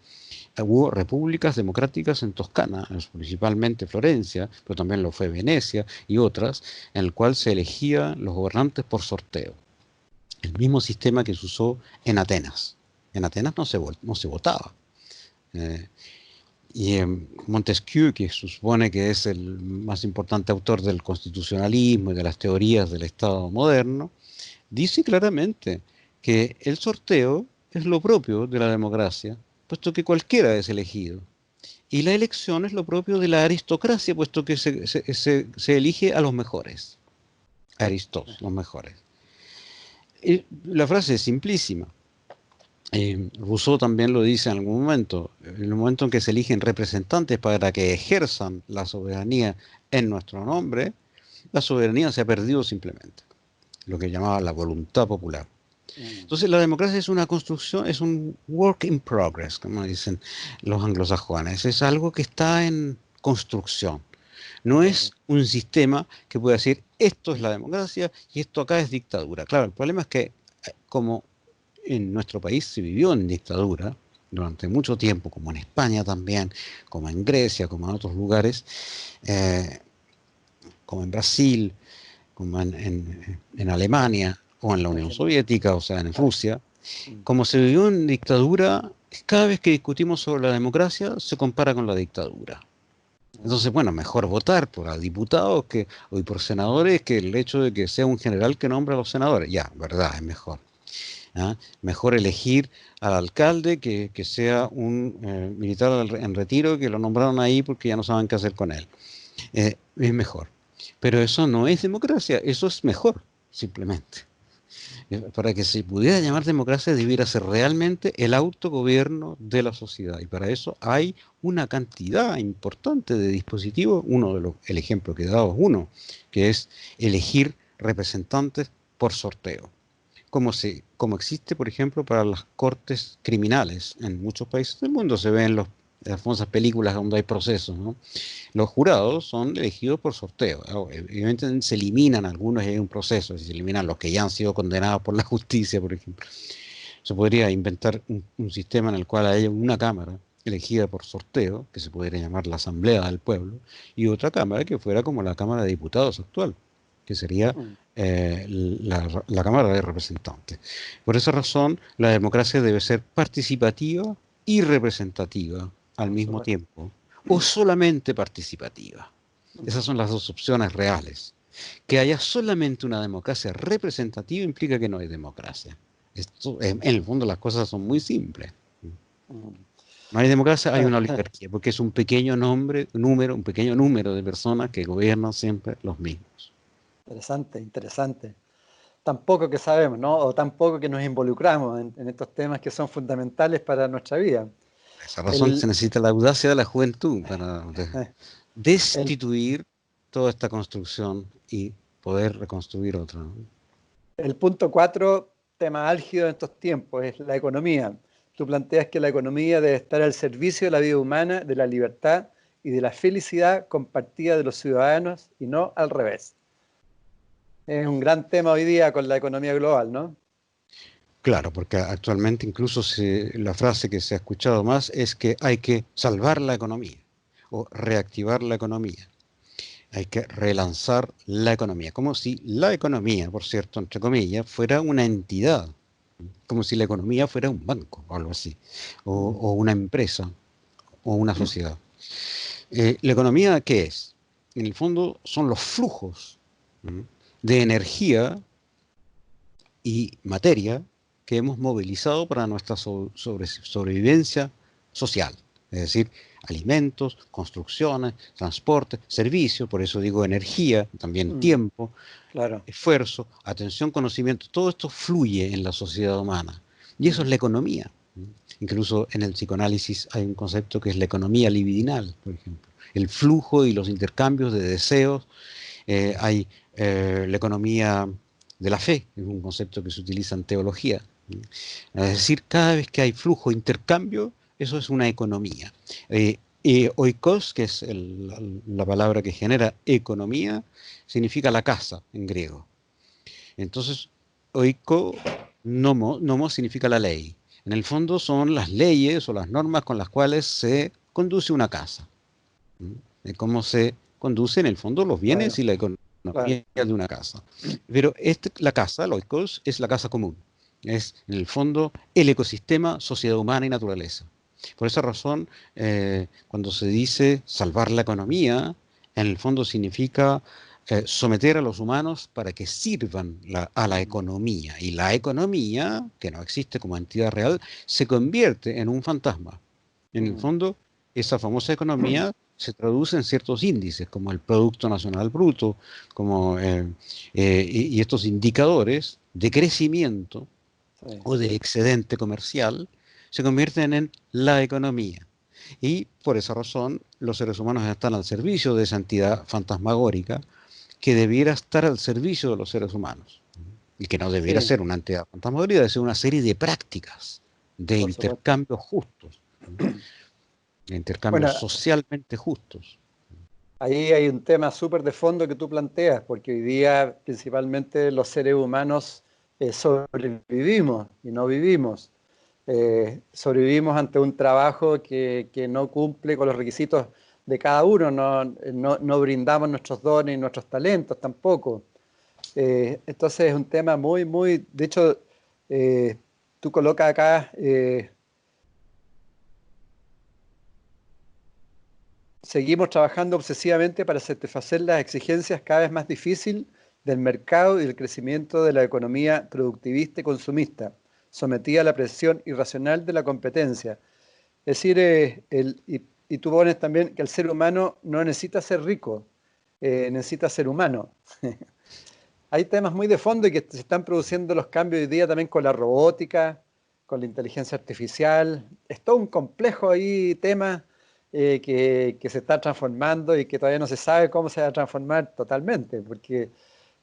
hubo repúblicas democráticas en Toscana, principalmente Florencia, pero también lo fue Venecia y otras, en el cual se elegían los gobernantes por sorteo. El mismo sistema que se usó en Atenas. En Atenas no se votaba. Eh, Montesquieu, que se supone que es el más importante autor del constitucionalismo y de las teorías del Estado moderno, dice claramente que el sorteo es lo propio de la democracia puesto que cualquiera es elegido. Y la elección es lo propio de la aristocracia, puesto que se elige a los mejores. Aristos, los mejores. Y la frase es simplísima. Rousseau también lo dice en algún momento. En el momento en que se eligen representantes para que ejerzan la soberanía en nuestro nombre, la soberanía se ha perdido simplemente. Lo que llamaba la voluntad popular. Entonces la democracia es una construcción, es un work in progress, como dicen los anglosajones. Es algo que está en construcción. No es un sistema que pueda decir esto es la democracia y esto acá es dictadura. Claro, el problema es que como en nuestro país se vivió en dictadura durante mucho tiempo, como en España también, como en Grecia, como en otros lugares, como en Brasil, como en Alemania o en la Unión Soviética, o sea, en Rusia. Como se vivió en dictadura, cada vez que discutimos sobre la democracia se compara con la dictadura. Entonces, bueno, mejor votar por diputados o por senadores que el hecho de que sea un general que nombra a los senadores. Ya, verdad, es mejor. ¿Ah? Mejor elegir al alcalde que sea un militar en retiro que lo nombraron ahí porque ya no saben qué hacer con él. Es mejor. Pero eso no es democracia, eso es mejor, simplemente. Para que se pudiera llamar democracia debiera ser realmente el autogobierno de la sociedad. Y para eso hay una cantidad importante de dispositivos. El ejemplo que he dado es uno, que es elegir representantes por sorteo. Como existe, por ejemplo, para las cortes criminales. En muchos países del mundo se ven las famosas películas donde hay procesos, ¿no? Los jurados son elegidos por sorteo. Evidentemente se eliminan algunos y hay un proceso, se eliminan los que ya han sido condenados por la justicia, por ejemplo. Se podría inventar un sistema en el cual haya una cámara elegida por sorteo, que se podría llamar la Asamblea del Pueblo, y otra cámara que fuera como la Cámara de Diputados actual, que sería la Cámara de Representantes. Por esa razón, la democracia debe ser participativa y representativa al mismo tiempo, o solamente participativa. Esas son las dos opciones reales. Que haya solamente una democracia representativa implica que no hay democracia. En el fondo las cosas son muy simples. No hay democracia, hay una oligarquía, porque es un pequeño número de personas que gobiernan siempre los mismos. Interesante, interesante. Tan poco que sabemos, ¿no? O tan poco que nos involucramos en estos temas que son fundamentales para nuestra vida. Por esa razón se necesita la audacia de la juventud para el, destituir toda esta construcción y poder reconstruir otra, ¿no? el punto 4, tema álgido en estos tiempos, es la economía. Tú planteas que la economía debe estar al servicio de la vida humana, de la libertad y de la felicidad compartida de los ciudadanos y no al revés. Es un gran tema hoy día con la economía global, ¿no? Claro, porque actualmente incluso la frase que se ha escuchado más es que hay que salvar la economía o reactivar la economía. Hay que relanzar la economía, como si la economía, por cierto, entre comillas, fuera una entidad, como si la economía fuera un banco o algo así, o una empresa o una sociedad. ¿La economía qué es? En el fondo son los flujos de energía y materia que hemos movilizado para nuestra sobrevivencia social. Es decir, alimentos, construcciones, transporte, servicios, por eso digo energía, también tiempo, claro. esfuerzo, atención, conocimiento, todo esto fluye en la sociedad humana. Y eso es la economía. Incluso en el psicoanálisis hay un concepto que es la economía libidinal, por ejemplo. El flujo y los intercambios de deseos. Hay la economía de la fe, que es un concepto que se utiliza en teología. Es decir, cada vez que hay flujo, intercambio, eso es una economía. Oikos, que es la palabra que genera economía, significa la casa en griego. Entonces, oiko, nomo significa la ley. En el fondo son las leyes o las normas con las cuales se conduce una casa. De cómo se conduce en el fondo los bienes y la economía de una casa. Pero la casa, el oikos, es la casa común. Es, en el fondo, el ecosistema, sociedad humana y naturaleza. Por esa razón, cuando se dice salvar la economía, en el fondo significa someter a los humanos para que sirvan a la economía. Y la economía, que no existe como entidad real, se convierte en un fantasma. En el fondo, esa famosa economía se traduce en ciertos índices, como el Producto Nacional Bruto, y estos indicadores de crecimiento Sí. o de excedente comercial se convierten en la economía. Y por esa razón, los seres humanos están al servicio de esa entidad fantasmagórica que debiera estar al servicio de los seres humanos. Y que no debiera Sí, ser una entidad fantasmagórica, debe ser una serie de prácticas, de por supuesto. intercambios justos, de intercambios Bueno, socialmente justos. ahí hay un tema súper de fondo que tú planteas, porque hoy día principalmente los seres humanos sobrevivimos y no vivimos. Sobrevivimos ante un trabajo que no cumple con los requisitos de cada uno, no brindamos nuestros dones y nuestros talentos tampoco. Entonces es un tema de hecho, tú colocas acá, seguimos trabajando obsesivamente para satisfacer las exigencias cada vez más difíciles del mercado y del crecimiento de la economía productivista y consumista, sometida a la presión irracional de la competencia. Es decir, y tú pones también que el ser humano no necesita ser rico, necesita ser humano. Hay temas muy de fondo y que se están produciendo los cambios hoy día también con la robótica, con la inteligencia artificial. Es todo un complejo ahí tema que se está transformando y que todavía no se sabe cómo se va a transformar totalmente, porque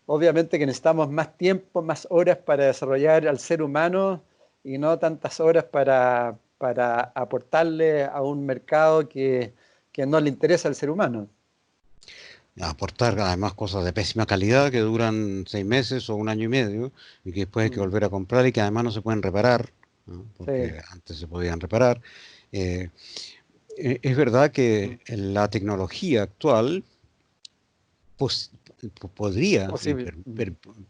obviamente que necesitamos más tiempo, más horas para desarrollar al ser humano y no tantas horas para aportarle a un mercado que no le interesa al ser humano. Aportar además cosas de pésima calidad que duran 6 meses o un año y medio y que después hay que Mm, volver a comprar y que además no se pueden reparar, ¿no? sí, Porque antes se podían reparar. Eh, es verdad mm, que la tecnología actual pos- podría y posible.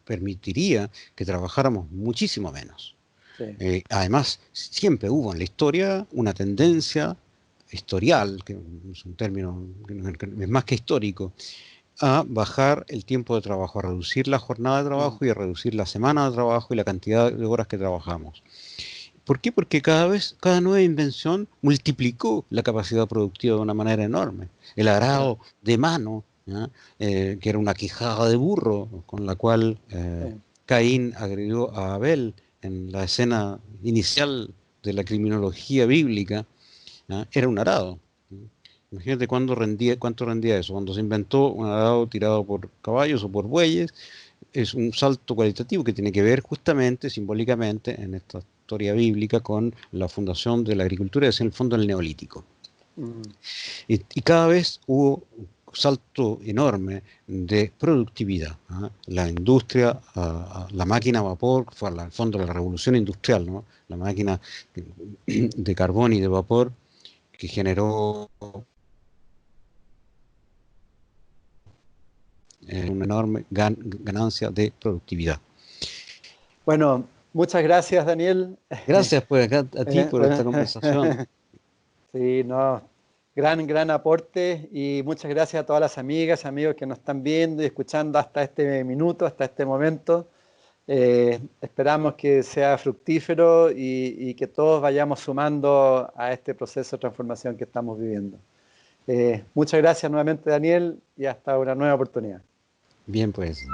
permitiría que trabajáramos muchísimo menos. Sí, Además, siempre hubo en la historia una tendencia historial, que es un término que es más que histórico, a bajar el tiempo de trabajo, a reducir la jornada de mm, trabajo y a reducir la semana de trabajo y la cantidad de horas que trabajamos. ¿Por qué? Porque cada nueva invención multiplicó la capacidad productiva de una manera enorme. El claro, arado de mano, ¿ya? Que era una quijada de burro con la cual sí. Caín agredió a Abel en la escena inicial de la criminología bíblica, ¿ya? Era un arado. Imagínate cuánto rendía eso. Cuando se inventó un arado tirado por caballos o por bueyes, es un salto cualitativo que tiene que ver justamente, simbólicamente, en esta historia bíblica con la fundación de la agricultura, es en el fondo el neolítico. Mm. Y cada vez hubo un salto enorme de productividad, ¿ah? La industria, la máquina a vapor, fue al fondo la revolución industrial, ¿no? La máquina de carbón y de vapor que generó una enorme ganancia de productividad. Bueno, muchas gracias, Daniel. Gracias pues a ti por esta Bueno, conversación. sí, no, gran aporte y muchas gracias a todas las amigas, amigos que nos están viendo y escuchando hasta este minuto, hasta este momento. Esperamos que sea fructífero y que todos vayamos sumando a este proceso de transformación que estamos viviendo. Muchas gracias nuevamente, Daniel, y hasta una nueva oportunidad. Bien pues.